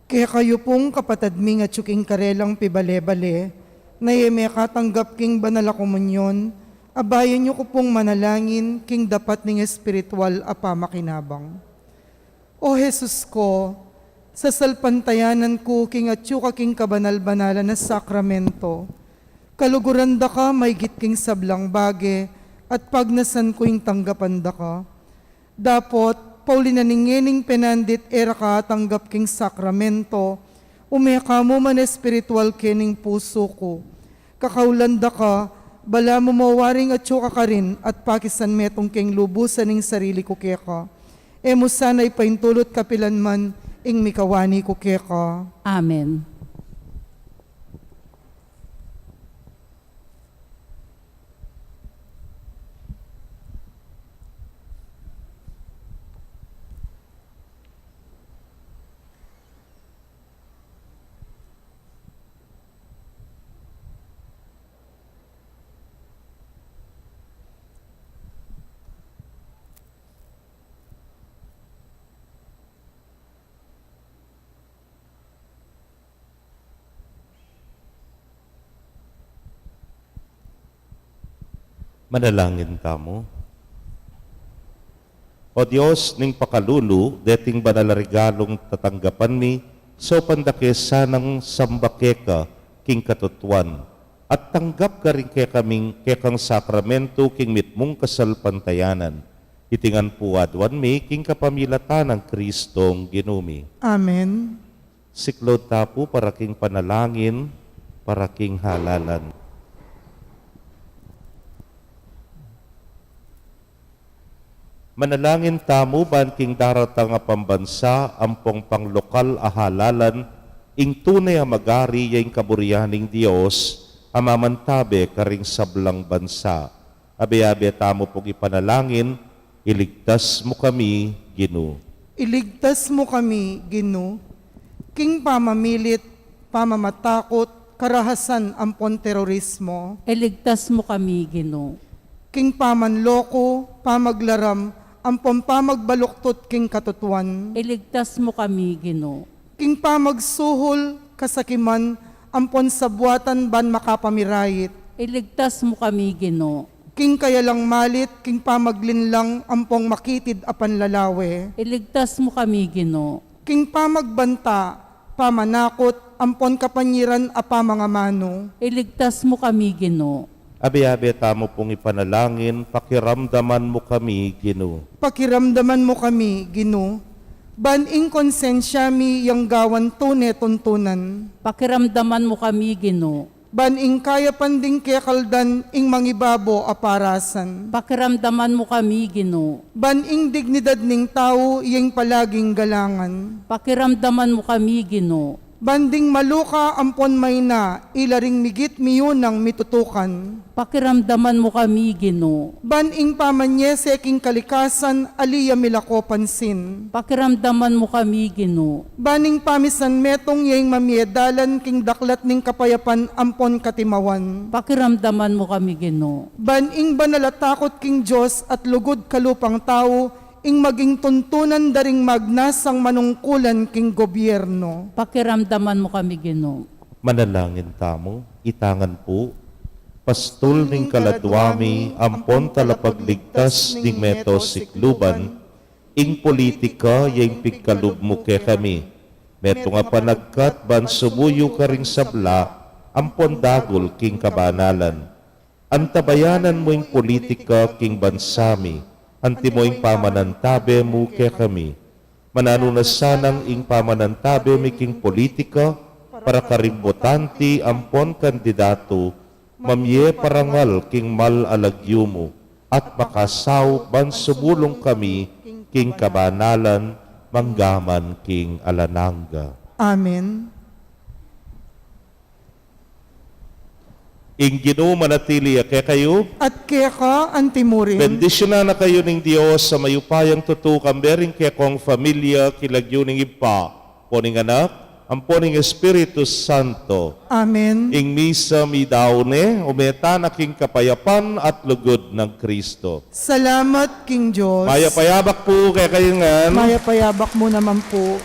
Kaya kayo pong kapatadming at tsuking karelang pibale-bale, na yeme katanggap king banala komunyon, abayan niyo ko pong manalangin king dapat ning espiritual apa makinabang. O Jesus ko, sa salpantayanan ko king at tsuka king kabanal-banala na sakramento, kaluguran da ka may king sablang bage, at pagnasan ko yung tanggapan da ka. Dapot, Pauli na ningening penandit era ka tanggap king sakramento, umeka mo man espiritual kening puso ko. Kakaulanda ka, bala mo mawaring at tsuka ka rin at pakisan metong king lubusan ning sarili ko keka. E mo sana'y paintulot kapilan man ing mikawani ko keka. Amen. Manalangin tamo. O Diyos, ning pakalulu, deting banal regalong tatanggapan mi, so pandake sanang sambakeka king katutuan, at tanggap ka rin kaming kekang sakramento king mitmong kasalpantayanan. Itingan puadwan mi king kapamilatan ng Kristong ginumi. Amen. Siklod tapo para king panalangin, para king halalan. Manalangin tamo ban king daratang nga pambansa ampong panglokal a halalan ing tunay a magari yaing kaburihaning Dios amamantabe karing sablang bansa. Abe-abe tamo pong ipanalangin, iligtas mo kami, Ginoo. Iligtas mo kami, Ginoo. King pamamilit, pamamatakot, karahasan ampon terorismo. Iligtas mo kami, Ginoo. King pamanloko, pamaglaram, ampon pamagbaluktot king katutuan. Iligtas mo kami, Ginoo. King pamagsuhol, kasakiman, ampon sabuatan ban makapamirayit. Iligtas mo kami, Ginoo. King kayalang malit, king pamaglinlang, ampong makitid apan lalawe. Iligtas mo kami, Ginoo. King pamagbanta, pamanakot, ampon kapanyiran apa mga mano. Iligtas mo kami, Ginoo. Abe-abe tamo pong ipanalangin, pakiramdaman mo kami, Ginoo. Pakiramdaman mo kami, Ginoo. Baning konsensya mi yang gawan tune tuntunan. Pakiramdaman mo kami, Ginoo. Baning kaya panding kekaldan ing mangibabo aparasan. Pakiramdaman mo kami, Ginoo. Baning dignidad ning tao iyang palaging galangan. Pakiramdaman mo kami, Ginoo. Banding maluka ampon may na, ilaring migit miyunang mitutukan. Pakiramdaman mo kami, Ginoo. Baning pamanyese king kalikasan, aliya milako pansin. Pakiramdaman mo kami, Ginoo. Baning pamisan metong yang mamiedalan king daklat ning kapayapan ampon katimawan. Pakiramdaman mo kami, Ginoo. Baning banalatakot king Diyos at lugod kalupang tao, ing maging tuntunan daring magnasang manungkulan king gobyerno. Pakiramdaman mo kami, Ginoo. Manalangin tamo, itangan po, pastol ning kaladwami, ampon talapagligtas ning meto sikluban, ing politika yang pigkalub mo ke kami. Meto nga panagkat ban sumuyo ka ring sabla, ampon dagol king kabanalan. Antabayanan mo ing politika king bansami, anti mo ing pamanantabe mo ke kami. Manano na sanang ing pamanantabe mi king politika para karimbotanti ampon kandidato mamye parangal king mal alagyo mo at makasaw ban sumulong kami king kabanalan manggaman king alananga. Amen. Ing Ginoo manatili kay kayo. At kaya ka, antimurin. Bendisyonan na kayo ng Diyos sa mayupayang tutukang bering kaya kong familia kilagyo ng ipa. Poning anak, ang poning Espiritu Santo. Amen. Ing misa mi daone, umeta na king kapayapan at lugod ng Kristo. Salamat, King Diyos. Maya payabak po kaya kayo nga. Maya payabak mo naman po.